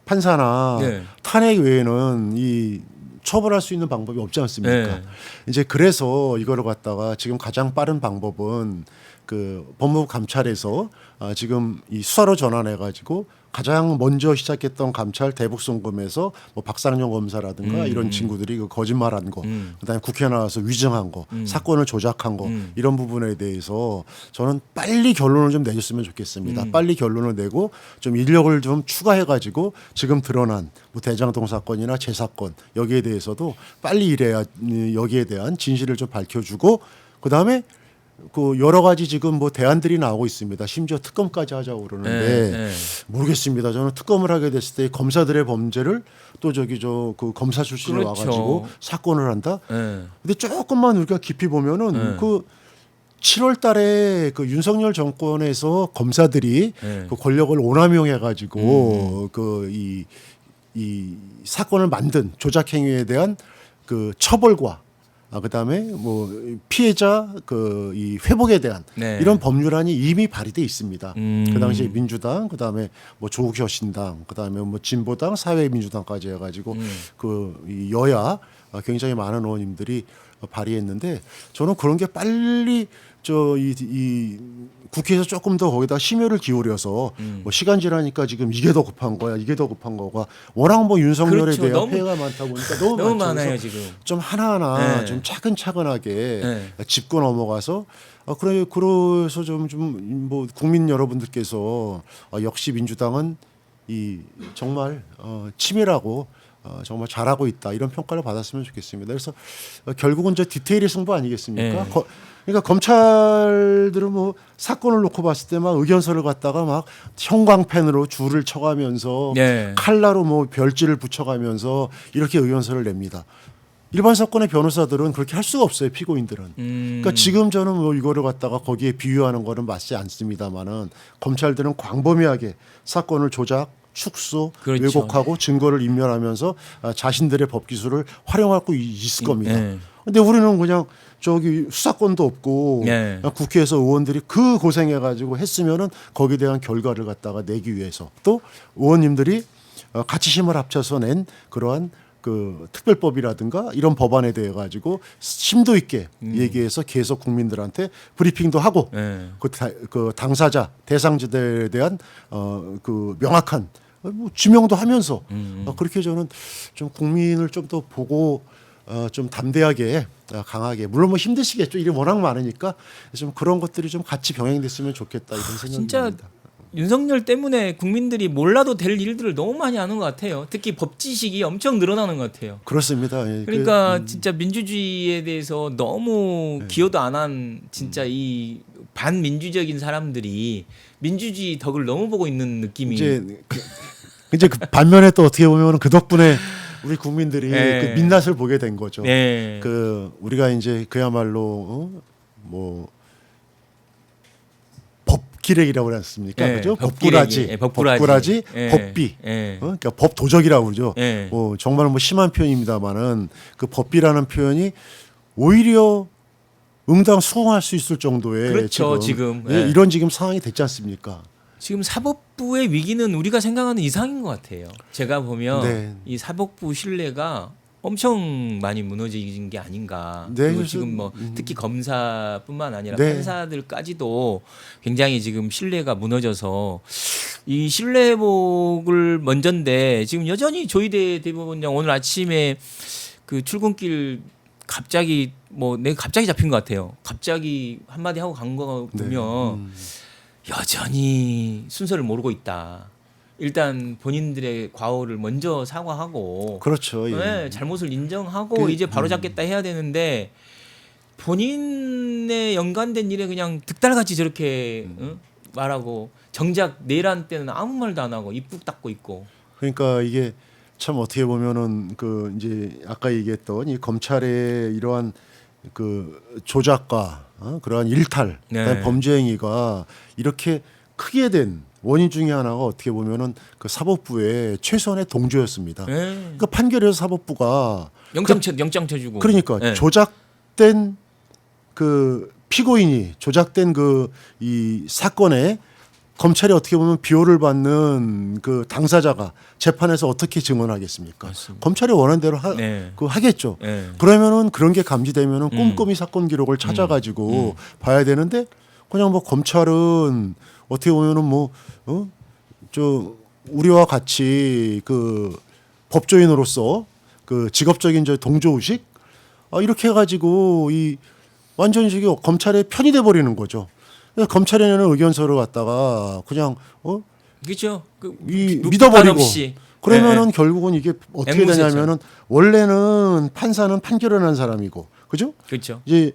판사나 네. 탄핵 외에는 이 처벌할 수 있는 방법이 없지 않습니까? 네. 이제 그래서 이거를 갖다가 지금 가장 빠른 방법은 그 법무부 감찰에서 지금 이 수사로 전환해 가지고 가장 먼저 시작했던 감찰 대북송금에서 뭐 박상용 검사라든가 이런 친구들이 그 거짓말한 거, 그다음에 국회 나와서 위증한 거, 사건을 조작한 거 이런 부분에 대해서 저는 빨리 결론을 좀 내줬으면 좋겠습니다. 빨리 결론을 내고 좀 인력을 좀 추가해 가지고 지금 드러난 뭐 대장동 사건이나 재 사건 여기에 대해서도 빨리 이래야 여기에 대한 진실을 좀 밝혀주고 그다음에 그 여러 가지 지금 뭐 대안들이 나오고 있습니다. 심지어 특검까지 하자고 그러는데 네. 모르겠습니다. 저는 특검을 하게 됐을 때 검사들의 범죄를 또 그 검사 출신이 그렇죠. 와가지고 사건을 한다. 네. 근데 조금만 우리가 깊이 보면은 그 7월달에 그 윤석열 정권에서 검사들이 네. 그 권력을 오남용해가지고 그 이 사건을 만든 조작 행위에 대한 그 처벌과 그다음에 뭐 피해자 이 회복에 대한 네. 이런 법률안이 이미 발의돼 있습니다. 음. 그 당시에 민주당, 그다음에 뭐 조국 혁신당, 그다음에 뭐 진보당, 사회민주당까지 해가지고 이 여야 굉장히 많은 의원님들이 발의했는데 저는 그런 게 빨리 이 국회에서 조금 더 거기다 심혈을 기울여서 뭐 시간 지나니까 지금 이게 더 급한 거야, 이게 더 급한 거가 워낙 뭐 윤석열에 그렇죠. 대한 너무- 폐해가 많다 보니까 너무 너무 많죠. 많아요 그래서 지금. 좀 하나하나 네. 좀 차근차근하게 네. 짚고 넘어가서 그래서 좀 뭐 국민 여러분들께서 역시 민주당은 이 정말 치밀하고 정말 잘하고 있다 이런 평가를 받았으면 좋겠습니다. 그래서 결국은 저 디테일의 승부 아니겠습니까? 네. 그러니까 검찰들은 뭐 사건을 놓고 봤을 때 막 의견서를 갖다가 막 형광펜으로 줄을 쳐가면서 네. 칼라로 뭐 별지를 붙여가면서 이렇게 의견서를 냅니다. 일반 사건의 변호사들은 그렇게 할 수가 없어요. 피고인들은. 그러니까 지금 저는 뭐 이거를 갖다가 거기에 비유하는 거는 맞지 않습니다만은 검찰들은 광범위하게 사건을 조작, 축소, 그렇죠. 왜곡하고 증거를 인멸하면서 자신들의 법 기술을 활용할 수 있을 겁니다. 네. 근데 우리는 그냥 수사권도 없고 네. 그냥 국회에서 의원들이 그 고생해가지고 했으면은 거기에 대한 결과를 갖다가 내기 위해서 또 의원님들이 같이 힘을 합쳐서 낸 그러한 그 특별법이라든가 이런 법안에 대해 가지고 심도 있게 얘기해서 계속 국민들한테 브리핑도 하고 네. 그 당사자 대상자들에 대한 그 명확한 뭐 지명도 하면서 그렇게 저는 좀 국민을 좀 더 보고 좀 담대하게 강하게 물론 뭐 힘드시겠죠. 일이 워낙 많으니까 좀 그런 것들이 좀 같이 병행됐으면 좋겠다 이런 생각이 진짜 듭니다. 윤석열 때문에 국민들이 몰라도 될 일들을 너무 많이 하는 것 같아요. 특히 법 지식이 엄청 늘어나는 것 같아요. 그렇습니다. 예, 그러니까 진짜 민주주의에 대해서 너무 기여도 안 한 진짜 이 반민주적인 사람들이 민주주의 덕을 너무 보고 있는 느낌이 이제 그 반면에 또 어떻게 보면 그 덕분에 우리 국민들이 네. 그 민낯을 보게 된 거죠. 네. 그 우리가 이제 그야말로 뭐 법기렉이라고 그러지 않습니까? 네, 그죠? 법기렉이, 법꾸라지, 예. 법비, 예. 그러니까 법도적이라고 그러죠. 예. 정말 뭐 심한 표현입니다만은 그 법비라는 표현이 오히려 응당 수긍할 수 있을 정도의 그렇죠, 지금. 예, 예. 이런 지금 상황이 됐지 않습니까? 지금 사법부의 위기는 우리가 생각하는 이상인 것 같아요. 제가 보면 네. 이 사법부 신뢰가 엄청 많이 무너진 게 아닌가. 네, 그리고 그래서, 지금 뭐 특히 검사뿐만 아니라 네. 판사들까지도 굉장히 지금 신뢰가 무너져서 이 신뢰 회복을 먼저인데 지금 여전히 조희대 대법원장 오늘 아침에 그 출근길 갑자기 뭐 내가 갑자기 잡힌 것 같아요. 갑자기 한마디 하고 간 거 네. 보면 여전히 순서를 모르고 있다. 일단 본인들의 과오를 먼저 사과하고 그렇죠. 예. 네, 잘못을 인정하고 이제 바로 잡겠다 해야 되는데 본인의 연관된 일에 그냥 득달같이 저렇게 말하고 정작 내란 때는 아무 말도 안 하고 입 뚝 닫고 있고. 그러니까 이게 참 어떻게 보면은 그 이제 아까 얘기했던 이 검찰의 이러한 그 조작과 그러한 일탈, 네. 그다음에 범죄 행위가 이렇게 크게 된 원인 중에 하나가 어떻게 보면은 그 사법부의 최선의 동조였습니다. 네. 그러니까 판결에서 사법부가 영장 쳐주고. 그러니까 네. 조작된 그 피고인이 조작된 그 이 사건에 검찰이 어떻게 보면 비호를 받는 그 당사자가 재판에서 어떻게 증언하겠습니까? 맞습니다. 검찰이 원하는 대로 네. 하겠죠. 네. 그러면은 그런 게 감지되면은 꼼꼼히 사건 기록을 찾아가지고 봐야 되는데 그냥 뭐 검찰은 어떻게 보면은 저 우리와 같이 그 법조인으로서 그 직업적인 저 동조 의식 이렇게 해가지고 이 완전히 저기 검찰의 편이 돼 버리는 거죠. 그래서 검찰이 내는 의견서를 갖다가 그냥 그렇죠. 믿어버리고 없이. 그러면은 네. 결국은 이게 어떻게 앵무새죠. 되냐면은 원래는 판사는 판결을 한 사람이고 그죠? 그렇죠. 이제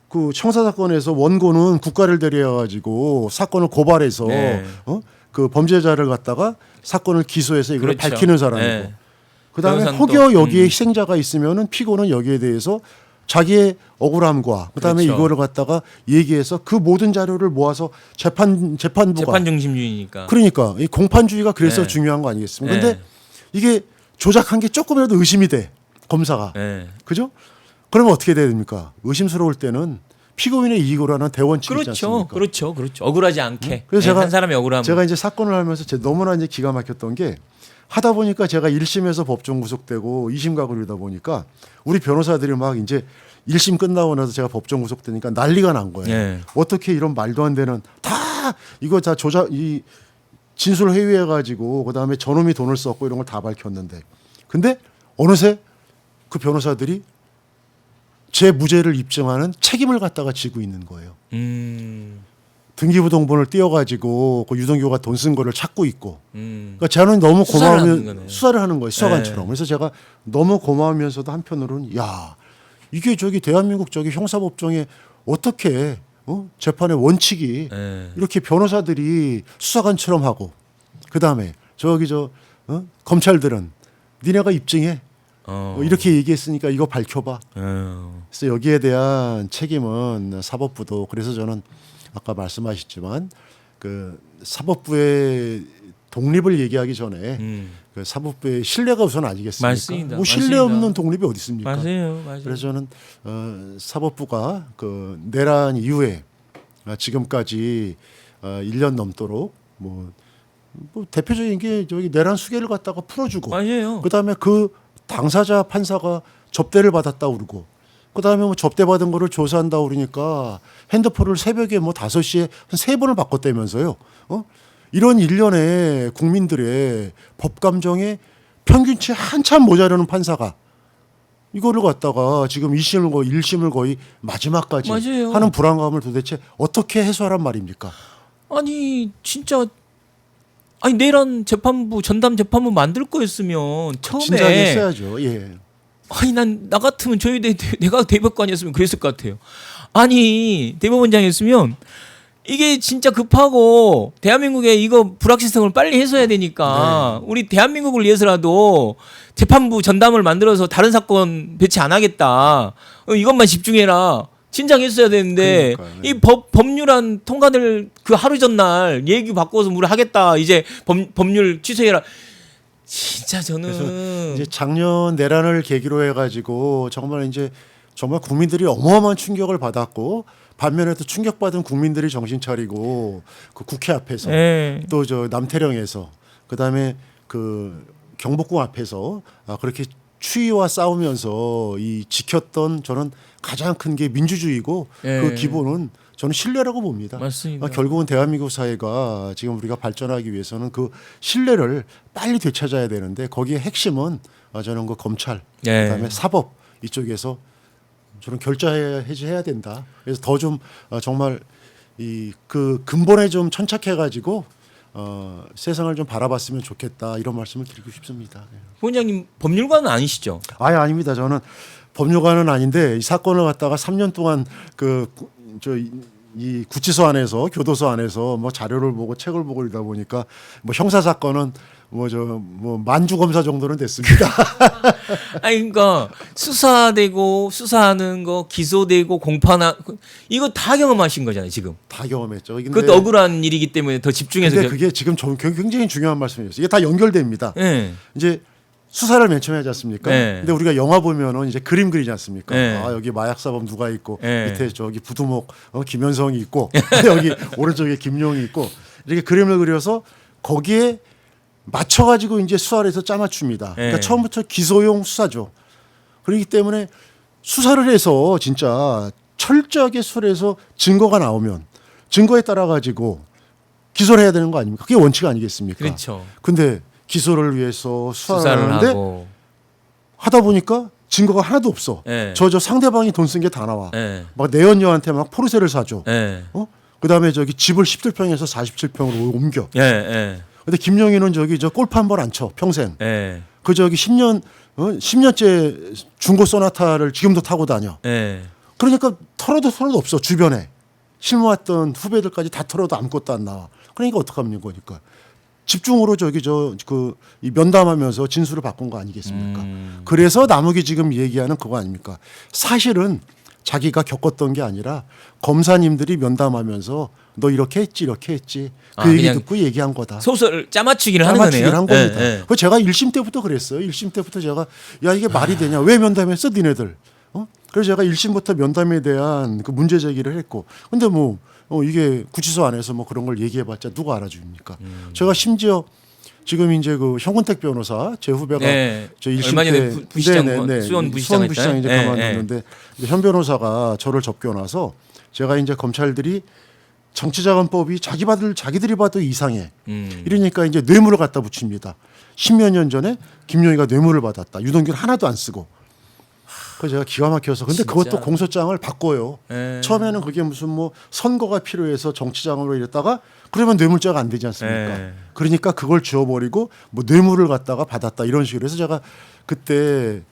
그 형사 사건에서 원고는 국가를 대리해 가지고 사건을 고발해서 네. 그 범죄자를 갖다가 사건을 기소해서 이걸 그렇죠. 밝히는 사람이고 네. 그다음에 변호사는 혹여 또, 여기에 희생자가 있으면은 피고는 여기에 대해서 자기의 억울함과 그다음에 그렇죠. 이거를 갖다가 얘기해서 그 모든 자료를 모아서 재판부가 재판 중심주의니까. 그러니까 이 공판주의가 그래서 네. 중요한 거 아니겠습니까? 네. 근데 이게 조작한 게 조금이라도 의심이 돼 검사가 네. 그죠? 그러면 어떻게 돼야 됩니까? 의심스러울 때는 피고인의 이익으로 하는 대원칙이 있지 그렇죠. 않습니까? 그렇죠. 그렇죠. 억울하지 않게. 그래서 제가 한 사람이 억울하면. 제가 이제 사건을 하면서 너무나 이제 기가 막혔던 게 하다 보니까 제가 1심에서 법정 구속되고 2심 가고 이러다 보니까 우리 변호사들이 막 이제 1심 끝나고 나서 제가 법정 구속되니까 난리가 난 거예요. 네. 어떻게 이런 말도 안 되는 다 이거 다 조작 이 진술 회유해 가지고 그다음에 저놈이 돈을 썼고 이런 걸 다 밝혔는데 근데 어느새 그 변호사들이 제 무죄를 입증하는 책임을 갖다가 지고 있는 거예요. 등기부등본을 띄워가지고 그 유동규가 돈 쓴 거를 찾고 있고. 그러니까 저는 너무 수사를 하는 고마우면 거네요. 수사를 하는 거예요. 수사관처럼. 네. 그래서 제가 너무 고마우면서도 한편으로는 야 이게 저기 대한민국 저기 형사법정에 어떻게 재판의 원칙이 네. 이렇게 변호사들이 수사관처럼 하고 그 다음에 저기 검찰들은 니네가 입증해. 이렇게 얘기했으니까 이거 밝혀봐. 그래서 여기에 대한 책임은 사법부도 그래서 저는 아까 말씀하셨지만 그 사법부의 독립을 얘기하기 전에 그 사법부의 신뢰가 우선 아니겠습니까? 맞습니다. 뭐 신뢰 맞습니다. 없는 독립이 어디 있습니까? 맞아요. 맞아요. 그래서 저는 사법부가 그 내란 이후에 지금까지 1년 넘도록 뭐 대표적인 게 저기 내란 수계를 갖다가 풀어주고 맞아요. 그다음에 그 당사자 판사가 접대를 받았다 그러고 그다음에 뭐 접대 받은 거를 조사한다 그러니까 핸드폰을 새벽에 뭐 5시에 한 3번을 바꿨다면서요. 이런 일련의 국민들의 법 감정에 평균치 한참 모자라는 판사가 이거를 갖다가 지금 2심을 거의 1심을 거의 마지막까지 맞아요. 하는 불안감을 도대체 어떻게 해소하란 말입니까? 아니 진짜 아니 내란 재판부 전담 재판부 만들 거였으면 처음에 진작에 했어야죠. 예. 아니 나 같으면 저희 내가 대법관이었으면 그랬을 것 같아요. 아니 대법원장이었으면 이게 진짜 급하고 대한민국에 이거 불확실성을 빨리 해소해야 되니까 우리 대한민국을 위해서라도 재판부 전담을 만들어서 다른 사건 배치 안 하겠다. 이것만 집중해라. 진작 했어야 되는데 그러니까요. 네. 이 법률안 통과될 그 하루 전날 얘기 바꿔서 뭘 하겠다. 이제 법률 취소해라. 진짜 저는 이제 작년 내란을 계기로 해가지고 정말 국민들이 어마어마한 충격을 받았고 반면에 또 충격받은 국민들이 정신 차리고 그 국회 앞에서 예. 또 저 남태령에서 그다음에 그 경복궁 앞에서 그렇게 추위와 싸우면서 이 지켰던 저는 가장 큰 게 민주주의고 예. 그 기본은 저는 신뢰라고 봅니다. 맞습니다. 결국은 대한민국 사회가 지금 우리가 발전하기 위해서는 그 신뢰를 빨리 되찾아야 되는데 거기에 핵심은 저는 그 검찰 예. 그다음에 사법 이쪽에서 저는 결자해야 된다. 그래서 더 좀 정말 이 그 근본에 좀 천착해가지고 세상을 좀 바라봤으면 좋겠다 이런 말씀을 드리고 싶습니다. 부원장님 법률가는 아니시죠? 아닙니다. 저는 법률가는 아닌데 이 사건을 갖다가 3년 동안 이 구치소 안에서 교도소 안에서 뭐 자료를 보고 책을 보고 이러다 보니까 뭐 형사 사건은 만주 검사 정도는 됐습니다. 아니 그러니까 수사하는 거 기소되고 공판하 이거 다 경험하신 거잖아요 지금. 다 경험했죠. 근데 그것도 억울한 일이기 때문에 더 집중해서. 근데 그게 지금 굉장히 중요한 말씀이었어요. 이게 다 연결됩니다. 예. 이제 수사를 맨 처음에 하지 않습니까? 네. 근데 우리가 영화 보면은 이제 그림 그리지 않습니까? 네. 여기 마약사범 누가 있고 네. 밑에 저기 부두목 김현성이 있고 여기 오른쪽에 김용이 있고 이렇게 그림을 그려서 거기에 맞춰가지고 이제 수사를 해서 짜맞춥니다. 그러니까 네. 처음부터 기소용 수사죠. 그렇기 때문에 수사를 해서 진짜 철저하게 수사를 해서 증거가 나오면 증거에 따라 가지고 기소를 해야 되는 거 아닙니까? 그게 원칙 아니겠습니까? 그렇죠. 근데 기소를 위해서 수사를 수사를 하는데 하고. 하다 보니까 증거가 하나도 없어. 네. 저 상대방이 돈 쓴 게 다 나와. 예. 막 내연녀한테 막 포르쉐를 사줘. 예. 그다음에 저기 집을 17평에서 47평으로 옮겨. 예. 예. 근데 김용희는 저 골프 한 번 안 쳐. 평생. 예. 그 저기 10년째 중고 소나타를 지금도 타고 다녀. 예. 그러니까 털어도 없어. 주변에. 실무했던 후배들까지 다 털어도 아무것도 안 나와. 그러니까 어떡합니까? 그러니까. 집중으로 이 면담하면서 진술을 바꾼 거 아니겠습니까? 그래서 남욱이 지금 얘기하는 그거 아닙니까? 사실은 자기가 겪었던 게 아니라 검사님들이 면담하면서 너 이렇게 했지 그 얘기 그냥 듣고 얘기한 거다. 소설 짜맞추기를 하는 거네요. 짜맞추기를 한 겁니다. 예. 예. 그 제가 1심 때부터 그랬어요. 1심 때부터 제가 야 이게 말이 되냐? 왜 면담했어 니네들? 그래서 제가 1심부터 면담에 대한 그 문제 제기를 했고 근데 이게 구치소 안에서 그런 걸 얘기해봤자 누가 알아줍니까? 제가 심지어 지금 이제 그 현근택 변호사 제 후배가 네. 저 1심 얼마 전에 때 부시장 수원 부시장 부시장 이제 했잖아요. 그만뒀는데 현 변호사가 저를 접견와서 제가 이제 검찰들이 정치자금법이 자기들이 봐도 이상해. 이러니까 이제 뇌물을 갖다 붙입니다. 10몇 년 전에 김용희가 뇌물을 받았다. 유동규는 하나도 안 쓰고. 그래서 제가 기가 막혀서 근데 진짜. 그것도 공소장을 바꿔요. 예. 처음에는 그게 무슨 선거가 필요해서 정치자금으로 이랬다가 그러면 뇌물죄가 안 되지 않습니까? 예. 그러니까 그걸 지워버리고 뇌물을 갖다가 받았다 이런 식으로 해서 제가 그때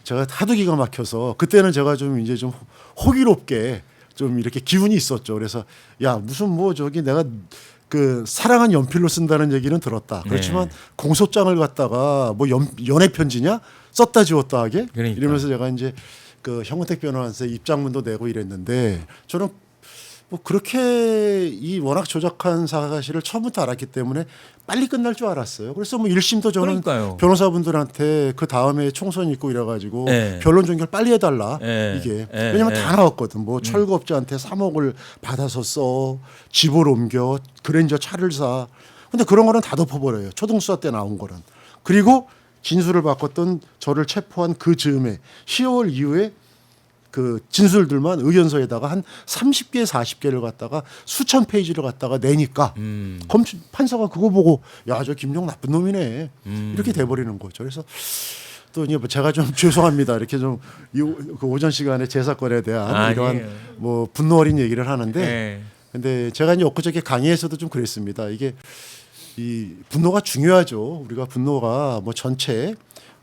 제가 하도 기가 막혀서 그때는 제가 좀 이제 좀 호기롭게 좀 이렇게 기운이 있었죠. 그래서 야 무슨 내가 그 사랑한 연필로 쓴다는 얘기는 들었다. 그렇지만 공소장을 갖다가 연애 편지냐 썼다 지웠다 하게 그러니까. 이러면서 제가 이제 그 현근택 변호사한테 입장문도 내고 이랬는데 저는 그렇게 이 워낙 조작한 사실을 처음부터 알았기 때문에 빨리 끝날 줄 알았어요. 그래서 1심도 저는 그러니까요. 변호사분들한테 그 다음에 총선 있고 이래가지고 네. 변론 종결 빨리 해달라 네. 이게 네. 왜냐면 네. 다 나왔거든. 철거업자한테 3억을 받아서 써 집을 옮겨 그랜저 차를 사. 근데 그런 거는 다 덮어버려요. 초등수사 때 나온 거는. 그리고 진술을 바꿨던 저를 체포한 그 즈음에 10월 이후에 그 진술들만 의견서에다가 한 30개, 40개를 갖다가 수천 페이지를 갖다가 내니까 판사가 그거 보고 야, 저 김용 나쁜 놈이네. 이렇게 돼버리는 거죠. 그래서 또 이제 제가 좀 죄송합니다. 이렇게 좀 그 오전 시간에 제 사건에 대한 이러한 분노 어린 얘기를 하는데 네. 근데 제가 이제 엊그저께 강의에서도 좀 그랬습니다. 이게 이 분노가 중요하죠. 우리가 분노가 전체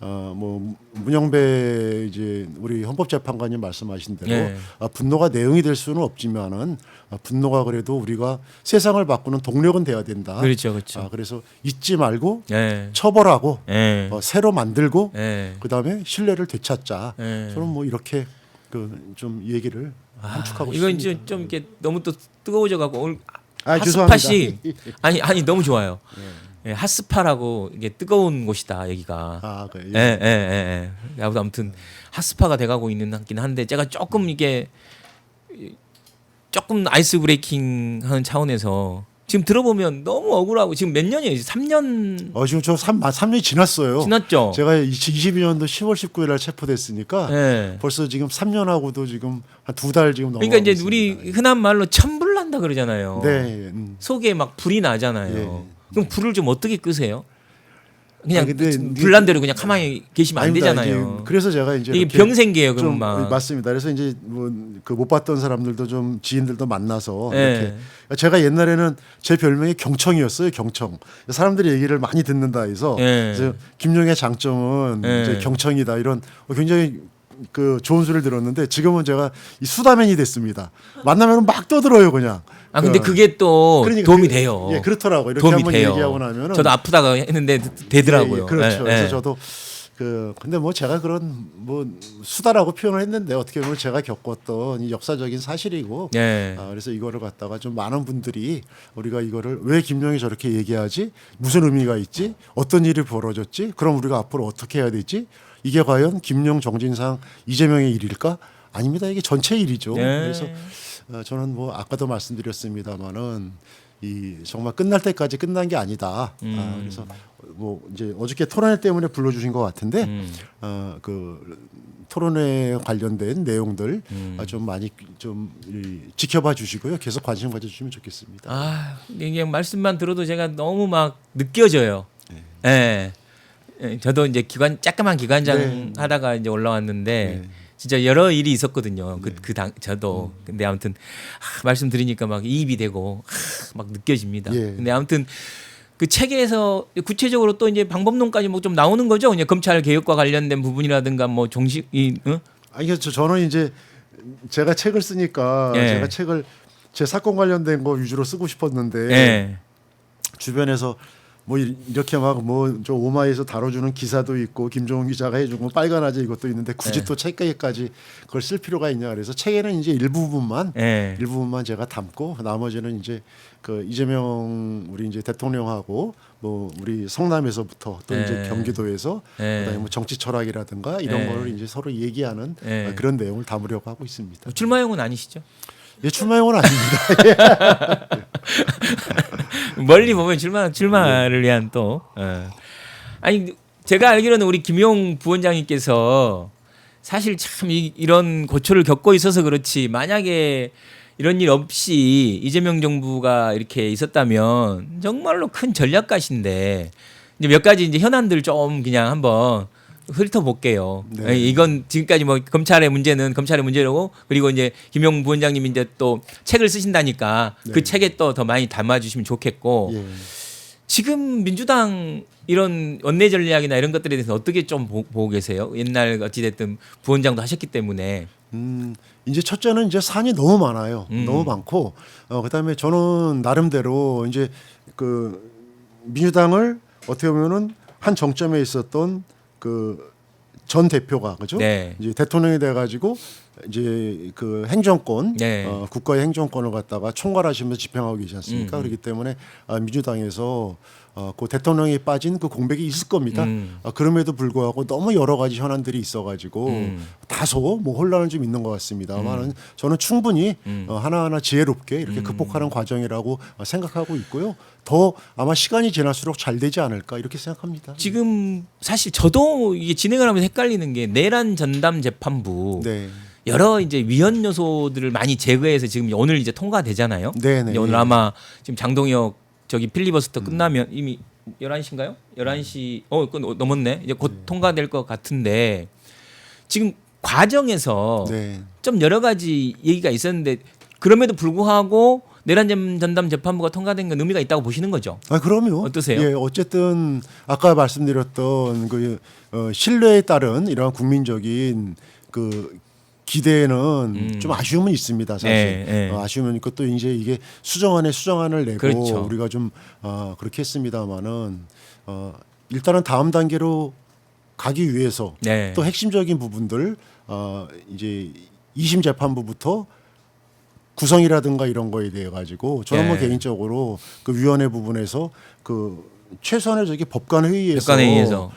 뭐 문영배 이제 우리 헌법재판관님 말씀하신 대로 예. 분노가 내용이 될 수는 없지만은 분노가 그래도 우리가 세상을 바꾸는 동력은 돼야 된다. 그렇죠, 그렇죠. 그래서 잊지 말고 예. 처벌하고 예. 새로 만들고 예. 그다음에 신뢰를 되찾자. 예. 저는 뭐 이렇게 그 좀 얘기를 함축하고 이건 싶습니다. 이제 좀 이렇게 너무 또 뜨거워져 갖고 오늘 죄송합니다. 핫스팟이 아니 너무 좋아요. 예, 핫스파라고 이게 뜨거운 곳이다 여기가. 그래. 예. 아무튼 핫스파가 돼가고 있긴 한데 제가 조금 이게 조금 아이스 브레이킹하는 차원에서 지금 들어보면 너무 억울하고 지금 몇 년이에요? 3년 지금 저 3년이 지났어요. 지났죠. 제가 2022년도 10월 19일 날 체포됐으니까 예. 벌써 지금 3년하고도 지금 한 2달 지금 넘어가고 그러니까 이제 있습니다. 우리 흔한 말로 천불난다 그러잖아요. 네. 속에 막 불이 나잖아요. 예. 그럼 불을 좀 어떻게 끄세요? 그냥 근데 불난 대로 그냥 가만히 계시면 안 아닙니다. 되잖아요. 이제 그래서 제가 이제 이게 이렇게 병생계예요, 좀 그럼 막. 맞습니다. 그래서 이제 뭐 그 못 봤던 사람들도 좀 지인들도 만나서 예. 이렇게 제가 옛날에는 제 별명이 경청이었어요. 경청. 사람들이 얘기를 많이 듣는다 해서 예. 그래서 김용의 장점은 예. 이제 경청이다 이런 굉장히 그 좋은 소리를 들었는데 지금은 제가 이 수다맨이 됐습니다. 만나면 막 떠들어요 그냥. 근데 그게 또 그러니까 도움이 돼요. 예, 그렇더라고요. 이렇게 도움이 한번 돼요. 얘기하고 나면은 저도 아프다가 했는데 되더라고요. 예, 예, 그렇죠. 예, 그래서 예. 저도 근데 뭐 제가 그런 뭐 수다라고 표현을 했는데 어떻게 보면 제가 겪었던 이 역사적인 사실이고 예. 그래서 이거를 갖다가 좀 많은 분들이 우리가 이거를 왜 김용이 저렇게 얘기하지? 무슨 의미가 있지? 어떤 일이 벌어졌지? 그럼 우리가 앞으로 어떻게 해야 되지? 이게 과연 김용, 정진상, 이재명의 일일까? 아닙니다. 이게 전체 일이죠. 예. 그래서 저는 뭐 아까도 말씀드렸습니다마는 이 정말 끝날 때까지 끝난 게 아니다. 그래서 뭐 이제 어저께 토론회 때문에 불러주신 것 같은데 그 토론회 관련된 내용들 좀 많이 좀 지켜봐 주시고요. 계속 관심 가져주시면 좋겠습니다. 이게 말씀만 들어도 제가 너무 막 느껴져요. 예. 저도 이제 조그만 기관장 네. 하다가 이제 올라왔는데 네. 진짜 여러 일이 있었거든요. 저도. 근데 아무튼 말씀 드리니까 막 이입이 되고 막 느껴집니다. 예. 근데 아무튼 그 책에서 구체적으로 또 이제 방법론까지 뭐 좀 나오는 거죠. 그냥 검찰 개혁과 관련된 부분이라든가 뭐 종식이 아니 저는 이제 제가 책을 쓰니까 예. 제가 책을 제 사건 관련된 거 위주로 쓰고 싶었는데 예. 주변에서 뭐 이렇게 막 뭐 저 오마이에서 다뤄주는 기사도 있고 김종훈 기자가 해주고 빨간 아재 이것도 있는데 굳이 네. 또 책까지 그걸 쓸 필요가 있냐 그래서 책에는 이제 일부분만 제가 담고 나머지는 이제 그 이재명 우리 이제 대통령하고 뭐 우리 성남에서부터 또 네. 이제 경기도에서 그다음에 뭐 정치 철학이라든가 이런 네. 거를 이제 서로 얘기하는 네. 그런 내용을 담으려고 하고 있습니다. 출마용은 아니시죠? 예, 출마용은 아닙니다. 멀리 보면 출마를 위한 또 아니 제가 알기로는 우리 김용 부원장님께서 사실 참 이런 고초를 겪고 있어서 그렇지 만약에 이런 일 없이 이재명 정부가 이렇게 있었다면 정말로 큰 전략가신데 이제 몇 가지 이제 현안들 좀 그냥 한번 훑어볼게요. 네. 이건 지금까지 뭐 검찰의 문제는 검찰의 문제라고 그리고 이제 김용 부원장님이 이제 또 책을 쓰신다니까 네. 그 책에 또 더 많이 담아주시면 좋겠고 예. 지금 민주당 이런 원내 전략이나 이런 것들에 대해서 어떻게 좀 보고 계세요? 옛날 어찌됐든 부원장도 하셨기 때문에 이제 첫째는 이제 산이 너무 많아요. 너무 많고 그다음에 저는 나름대로 이제 그 민주당을 어떻게 보면은 한 정점에 있었던 그 전 대표가 그죠? 네. 이제 대통령이 돼 가지고 이제 그 행정권 네. 국가의 행정권을 갖다가 총괄하시면서 집행하고 계시지 않습니까? 그렇기 때문에 민주당에서 그 대통령이 빠진 그 공백이 있을 겁니다. 그럼에도 불구하고 너무 여러 가지 현안들이 있어가지고 다소 뭐 혼란은 좀 있는 것 같습니다만은 저는 충분히 하나하나 지혜롭게 이렇게 극복하는 과정이라고 생각하고 있고요. 더 아마 시간이 지날수록 잘 되지 않을까 이렇게 생각합니다. 지금 사실 저도 이게 진행을 하면서 헷갈리는 게 내란 전담 재판부 네. 여러 이제 위헌 요소들을 많이 제거해서 지금 오늘 이제 통과되잖아요. 네네. 이제 오늘 아마 지금 장동혁 저기 필리버스터 끝나면 이미 11시인가요? 11시 그건 넘었네. 이제 곧 통과될 것 같은데 지금 과정에서 네. 좀 여러 가지 얘기가 있었는데 그럼에도 불구하고 내란 전담 재판부가 통과된 건 의미가 있다고 보시는 거죠? 아, 그럼요. 어떠세요? 예, 어쨌든 아까 말씀드렸던 신뢰에 따른 이런 국민적인 그 기대에는 좀 아쉬움은 있습니다, 사실. 네. 아쉬움은 있고 또 이제 이게 수정안을 내고 그렇죠. 우리가 좀 그렇게 했습니다만은 일단은 다음 단계로 가기 위해서 네. 또 핵심적인 부분들 이제 2심 재판부부터 구성이라든가 이런 거에 대해 가지고 저는 뭐 네. 개인적으로 그 위원회 부분에서 그 최소한의 저기 법관 회의에서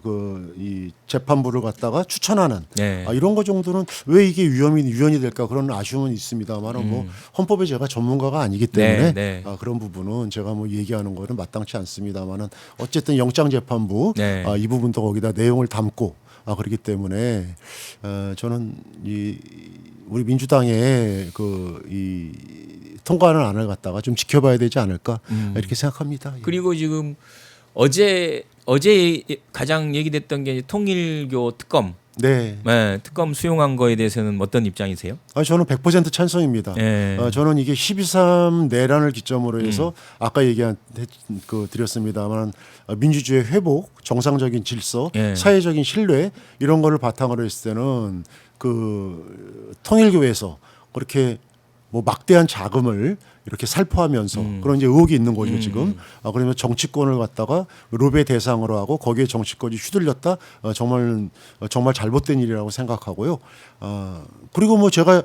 그 이 재판부를 갖다가 추천하는 네. 이런 거 정도는 왜 이게 위원이 될까 그런 아쉬움은 있습니다만은 뭐 헌법에 제가 전문가가 아니기 때문에 네. 그런 부분은 제가 뭐 얘기하는 거는 마땅치 않습니다만은 어쨌든 영장 재판부 네. 이 부분도 거기다 내용을 담고 그렇기 때문에 저는 이 우리 민주당의 이 통과하는 안을 갖다가 좀 지켜봐야 되지 않을까 이렇게 생각합니다. 그리고 지금 어제 가장 얘기됐던 게 통일교 특검. 네. 네, 특검 수용한 거에 대해서는 어떤 입장이세요? 저는 100% 찬성입니다. 네. 저는 이게 12.3 내란을 기점으로 해서 아까 드렸습니다만 민주주의 회복, 정상적인 질서, 네. 사회적인 신뢰 이런 거를 바탕으로 했을 때는 그 통일교에서 그렇게 뭐 막대한 자금을 이렇게 살포하면서 그런 이제 의혹이 있는 거죠 지금. 그러면 정치권을 갖다가 로비의 대상으로 하고 거기에 정치권이 휘둘렸다. 정말 잘못된 일이라고 생각하고요. 그리고 뭐 제가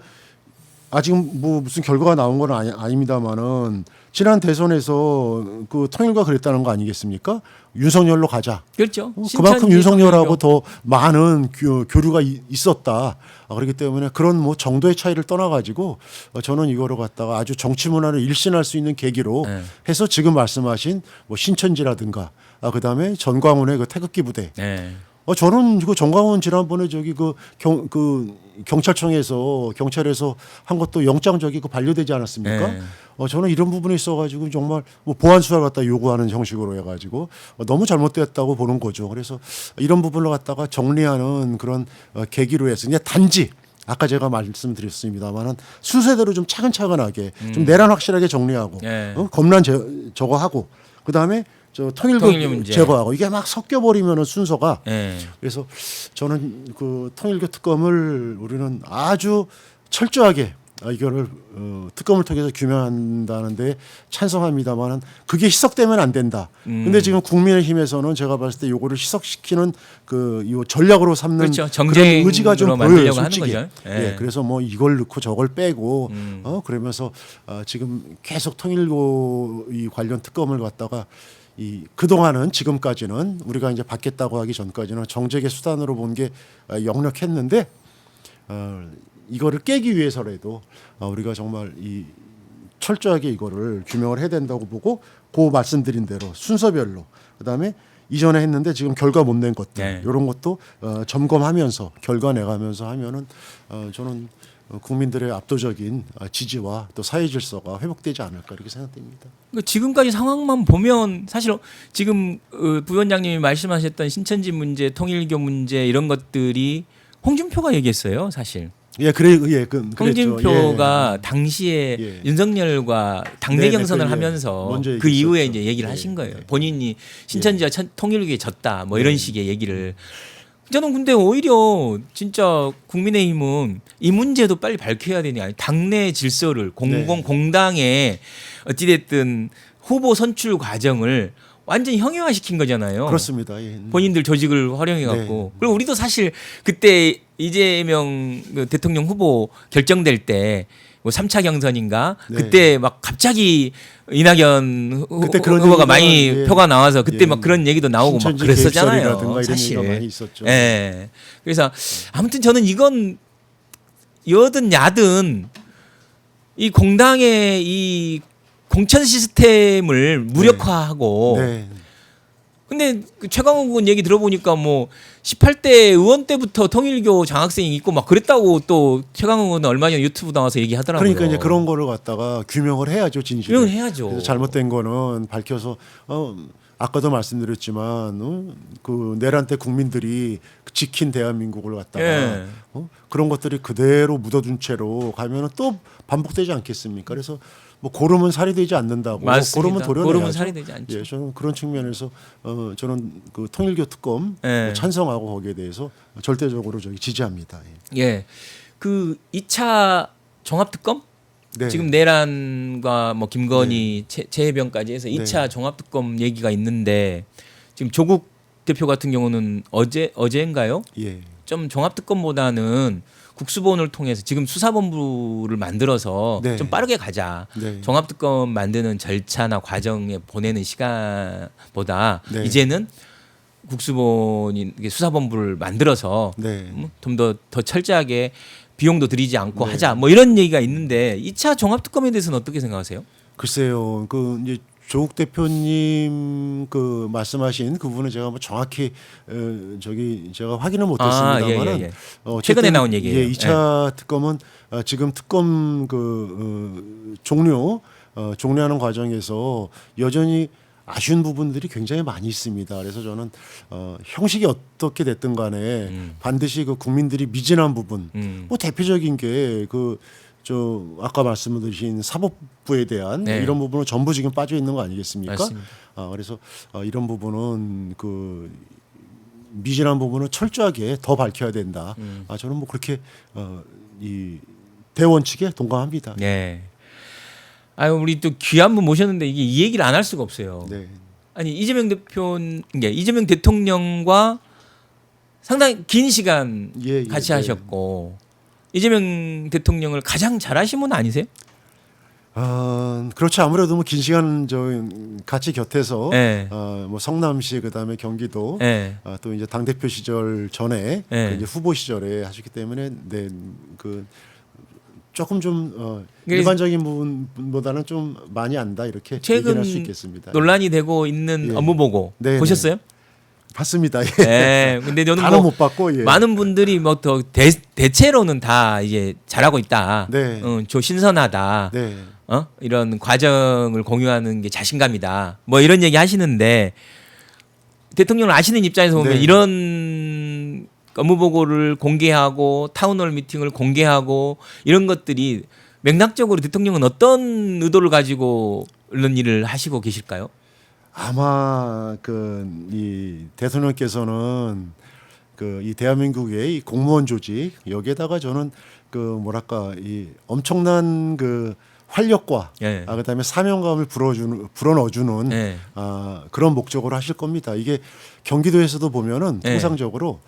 아직 뭐 무슨 결과가 나온 건 아닙니다만은 지난 대선에서 그 통일과 그랬다는 거 아니겠습니까? 윤석열로 가자. 그렇죠. 그만큼 윤석열하고 더 많은 교류가 있었다. 그렇기 때문에 그런 뭐 정도의 차이를 떠나가지고 저는 이거를 갖다가 아주 정치 문화를 일신할 수 있는 계기로 해서 지금 말씀하신 뭐 신천지라든가 그다음에 전광훈의 그 태극기 부대. 네. 저는 이거 정광훈 지난번에 저기 경찰청에서 경찰에서 한 것도 영장 반려되지 않았습니까? 네. 저는 이런 부분에 있어가지고 정말 뭐 보안 수사를 갖다 요구하는 형식으로 해가지고 너무 잘못됐다고 보는 거죠. 그래서 이런 부분을 갖다가 정리하는 그런 계기로 해서 그냥 단지 아까 제가 말씀드렸습니다만은 순서대로 좀 차근차근하게 좀 내란 확실하게 정리하고 검란 저거 하고 그 다음에 통일교 제거하고 이게 막 섞여 버리면은 순서가 그래서 저는 그 통일교 특검을 우리는 아주 철저하게 이거를 특검을 통해서 규명한다는데 찬성합니다만은 그게 희석되면 안 된다. 근데 지금 국민의힘에서는 제가 봤을 때 요거를 희석시키는 이 전략으로 삼는 그렇죠. 그런 의지가 좀 보여요, 솔직히. 하는 거죠. 그래서 뭐 이걸 넣고 저걸 빼고 그러면서 지금 계속 통일교 이 관련 특검을 갖다가 그동안은 지금까지는 우리가 이제 받겠다고 하기 전까지는 정책의 수단으로 본 게 역력했는데 이거를 깨기 위해서라도 우리가 정말 철저하게 이거를 규명을 해야 된다고 보고 그 말씀드린 대로 순서별로 그다음에 이전에 했는데 지금 결과 못 낸 것들 이런 것도 점검하면서 결과 내가면서 하면은 저는 국민들의 압도적인 지지와 또 사회 질서가 회복되지 않을까 이렇게 생각됩니다. 지금까지 상황만 보면 사실 지금 부위원장님이 말씀하셨던 신천지 문제, 통일교 문제 이런 것들이 홍준표가 얘기했어요, 사실. 홍준표가 당시에 윤석열과 당내 경선을 하면서 그 이후에 이제 얘기를 하신 거예요. 본인이 신천지와 통일교에 졌다, 뭐 이런 식의 얘기를. 저는 근데 오히려 진짜 국민의힘은 이 문제도 빨리 밝혀야 되니 아니 당내 질서를 공당의 어찌됐든 후보 선출 과정을 완전히 형용화시킨 거잖아요. 그렇습니다. 본인들 조직을 활용해 갖고 그리고 우리도 사실 그때 이재명 대통령 후보 결정될 때 뭐 3차 경선인가 그때 막 갑자기 이낙연 후보가 많이 표가 나와서 그때 막 그런 얘기도 나오고 막 그랬었잖아요. 사실. 많이 있었죠. 그래서 아무튼 저는 이건 여든 야든 이 공당의 이 공천 시스템을 무력화하고 근데 최강욱 의원 얘기 들어보니까 뭐 18대 의원 때부터 통일교 장학생이 있고 막 그랬다고 또 최강욱 의원은 얼마 전에 유튜브 나와서 얘기하더라고요. 그러니까 이제 그런 거를 갖다가 규명을 해야죠, 진실을. 규명해야죠. 그래서 잘못된 거는 밝혀서 아까도 말씀드렸지만 그 내란 때 국민들이 지킨 대한민국을 갖다가 예. 그런 것들이 그대로 묻어둔 채로 가면은 또 반복되지 않겠습니까? 그래서 뭐 고름은 살이 되지 않는다고. 맞습니다. 고름은 도려내야죠. 고름은 살이 되지 않죠. 예, 저는 그런 측면에서 저는 그 통일교 특검 예. 찬성하고 거기에 대해서 절대적으로 저기 지지합니다. 예. 예. 그 2차 종합특검? 네. 지금 내란과 뭐 김건희, 최혜병까지 해서 2차 종합특검 얘기가 있는데 지금 조국 대표 같은 경우는 어제인가요? 예. 좀 종합특검보다는 국수본을 통해서 지금 수사본부를 만들어서 네. 좀 빠르게 가자. 네. 종합특검 만드는 절차나 과정에 보내는 시간보다 네. 이제는 국수본이 수사본부를 만들어서 네. 좀 더 철저하게 비용도 들이지 않고 네. 하자. 뭐 이런 얘기가 있는데 2차 종합특검에 대해서는 어떻게 생각하세요? 글쎄요. 그 이제 조국 대표님 그 말씀하신 그 부분은 제가 뭐 정확히 저기 제가 확인을 못했습니다만은 예. 어쨌든 최근에 나온 얘기예요. 예, 2차 특검은 지금 특검 종료하는 과정에서 여전히 아쉬운 부분들이 굉장히 많이 있습니다. 그래서 저는 형식이 어떻게 됐든 간에 반드시 그 국민들이 미진한 부분, 뭐 대표적인 게 저 아까 말씀드린 사법부에 대한 네. 이런 부분은 전부 지금 빠져 있는 거 아니겠습니까? 맞습니다. 그래서 이런 부분은 그 미진한 부분은 철저하게 더 밝혀야 된다. 저는 뭐 그렇게 이 대원칙에 동감합니다. 네. 아유 우리 또 귀한 분 모셨는데 이게 이 얘기를 안 할 수가 없어요. 네. 아니 이재명 이재명 대통령과 상당히 긴 시간 예, 같이 네. 하셨고 이재명 대통령을 가장 잘하신 분 아니세요? 그렇죠. 아무래도 뭐 긴 시간 같이 곁에서 네. 뭐 성남시 그다음에 경기도 네. 또 이제 당 대표 시절 전에 네. 그 이제 후보 시절에 하셨기 때문에 그 조금 좀 일반적인 부분보다는 좀 많이 안다 이렇게 최근 얘기할 수 있겠습니다. 논란이 되고 있는 예. 업무 보고 네, 보셨어요? 봤습니다. 예. 네. 근데 저는 다는 뭐 못 봤고 예. 많은 분들이 뭐 더 대체로는 다 이제 잘하고 있다. 네. 저 신선하다. 네. 이런 과정을 공유하는 게 자신감이다. 뭐 이런 얘기 하시는데 대통령을 아시는 입장에서 보면 네. 이런 업무 보고를 공개하고 타운홀 미팅을 공개하고 이런 것들이 맥락적으로 대통령은 어떤 의도를 가지고 이런 일을 하시고 계실까요? 아마 이 대통령께서는 이 대한민국의 이 공무원 조직 여기에다가 저는 뭐랄까 이 엄청난 활력과 예. 그다음에 사명감을 불어넣어주는 예. 그런 목적으로 하실 겁니다. 이게 경기도에서도 보면은 예. 통상적으로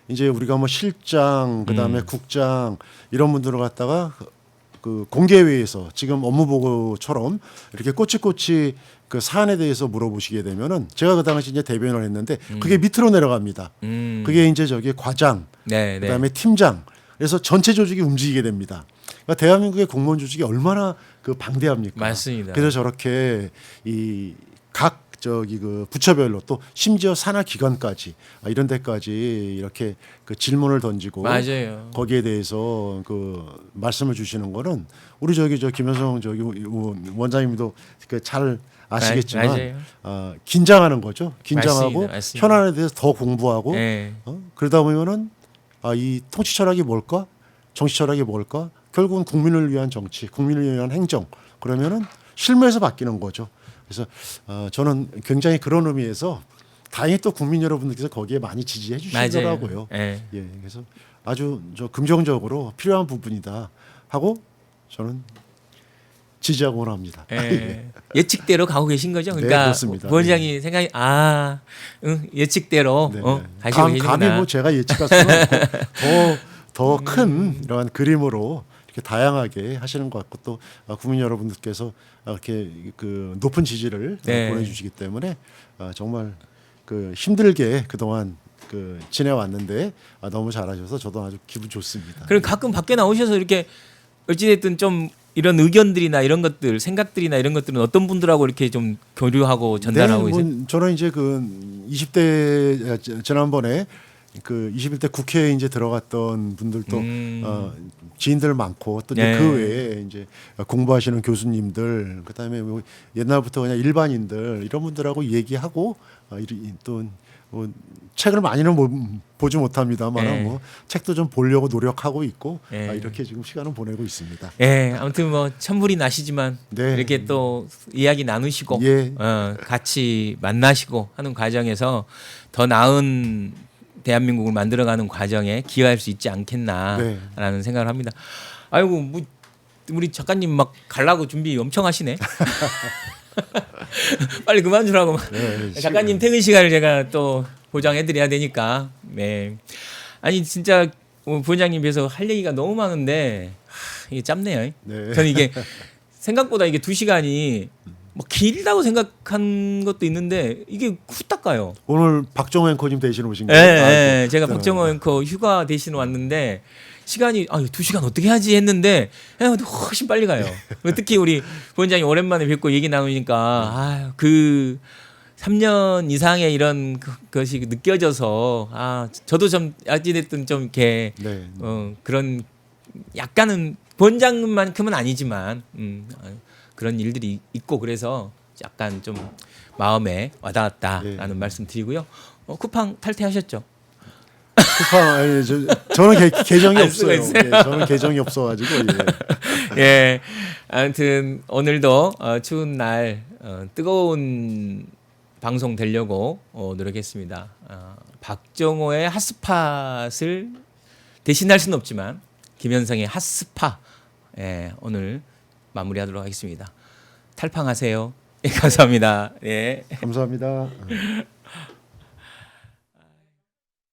이제 우리가 뭐 실장 그다음에 국장 이런 분들을 갖다가 그 공개회의에서 지금 업무 보고처럼 이렇게 꼬치꼬치 그 사안에 대해서 물어보시게 되면은 제가 그 당시 이제 대변을 했는데 그게 밑으로 내려갑니다. 그게 이제 과장, 네, 네. 그다음에 팀장. 그래서 전체 조직이 움직이게 됩니다. 그러니까 대한민국의 공무원 조직이 얼마나 방대합니까? 맞습니다. 그래서 저렇게 각 부처별로 또 심지어 산하 기관까지 이런 데까지 이렇게 질문을 던지고 맞아요. 거기에 대해서 말씀을 주시는 거는 우리 김현성 원장님도 잘 아시겠지만 맞아요. 긴장하는 거죠. 긴장하고 맞습니다. 현안에 대해서 더 공부하고 네. 그러다 보면은 이 통치 철학이 뭘까? 정치 철학이 뭘까? 결국은 국민을 위한 정치, 국민을 위한 행정. 그러면은 실무에서 바뀌는 거죠. 그래서 저는 굉장히 그런 의미에서 다행히 또 국민 여러분들께서 거기에 많이 지지해 주시더라고요. 네. 예, 그래서 아주 금정적으로 필요한 부분이다 하고 저는 지지하고 원합니다. 예. 예측대로 가고 계신 거죠? 네, 그러니까 그렇습니다. 부원장이 생각이 예측대로 네, 가시고 계시구나. 감히 뭐 제가 예측할 수는 없고 더 큰 이러한 그림으로 이렇게 다양하게 하시는 것 같고 또 국민 여러분들께서 이렇게 높은 지지를 네. 보내주시기 때문에 정말 힘들게 그동안 지내왔는데 너무 잘하셔서 저도 아주 기분 좋습니다. 그럼 가끔 밖에 나오셔서 이렇게 어찌됐든 좀 이런 의견들이나 이런 것들, 생각들이나 이런 것들은 어떤 분들하고 이렇게 좀 교류하고 전달하고 네, 계세요? 저는 이제 20대 지난번에 그 21대 국회에 이제 들어갔던 분들도 지인들 많고 또 네. 그 외에 이제 공부하시는 교수님들 그다음에 뭐 옛날부터 그냥 일반인들 이런 분들하고 얘기하고 또 뭐 책을 많이는 보지 못합니다만 네. 뭐 책도 좀 보려고 노력하고 있고 네. 이렇게 지금 시간을 보내고 있습니다. 예, 아무튼 뭐 천불이 나시지만 네. 이렇게 또 이야기 나누시고 예. 같이 만나시고 하는 과정에서 더 나은 대한민국을 만들어가는 과정에 기여할 수 있지 않겠나라는 네. 생각을 합니다. 아이고 뭐 우리 작가님 막 가려고 준비 엄청 하시네. 빨리 그만 주라고. 네, 작가님 퇴근 시간을 제가 또 보장해드려야 되니까. 네. 아니 진짜 부원장님 비해서 할 얘기가 너무 많은데 이게 짧네요. 네. 저는 이게 생각보다 이게 2시간이 뭐 길다고 생각한 것도 있는데 이게 후딱 가요. 오늘 박정호 앵커님 대신 오신 예, 거예요? 예. 제가 박정호 앵커 휴가 대신 왔는데 시간이 2시간 어떻게 하지 했는데 훨씬 빨리 가요. 특히 우리 부원장님 오랜만에 뵙고 얘기 나누니까 그 3년 이상의 이런 것이 느껴져서 저도 좀 어찌됐든 좀 이렇게 네. 그런 약간은 부원장만큼은 아니지만 그런 일들이 있고 그래서 약간 좀 마음에 와닿았다라는 네. 말씀 드리고요. 쿠팡 탈퇴하셨죠? 쿠팡 아니, 저는 계정이 안 쓰고 없어요. 있어요. 예, 저는 계정이 없어가지고 예. 예. 아무튼 오늘도 추운 날 뜨거운 방송 되려고 노력했습니다. 박정호의 핫스팟을 대신할 수는 없지만 김현성의 핫스팟 오늘 마무리하도록 하겠습니다. 탈팡하세요. 예, 감사합니다. 예. 감사합니다.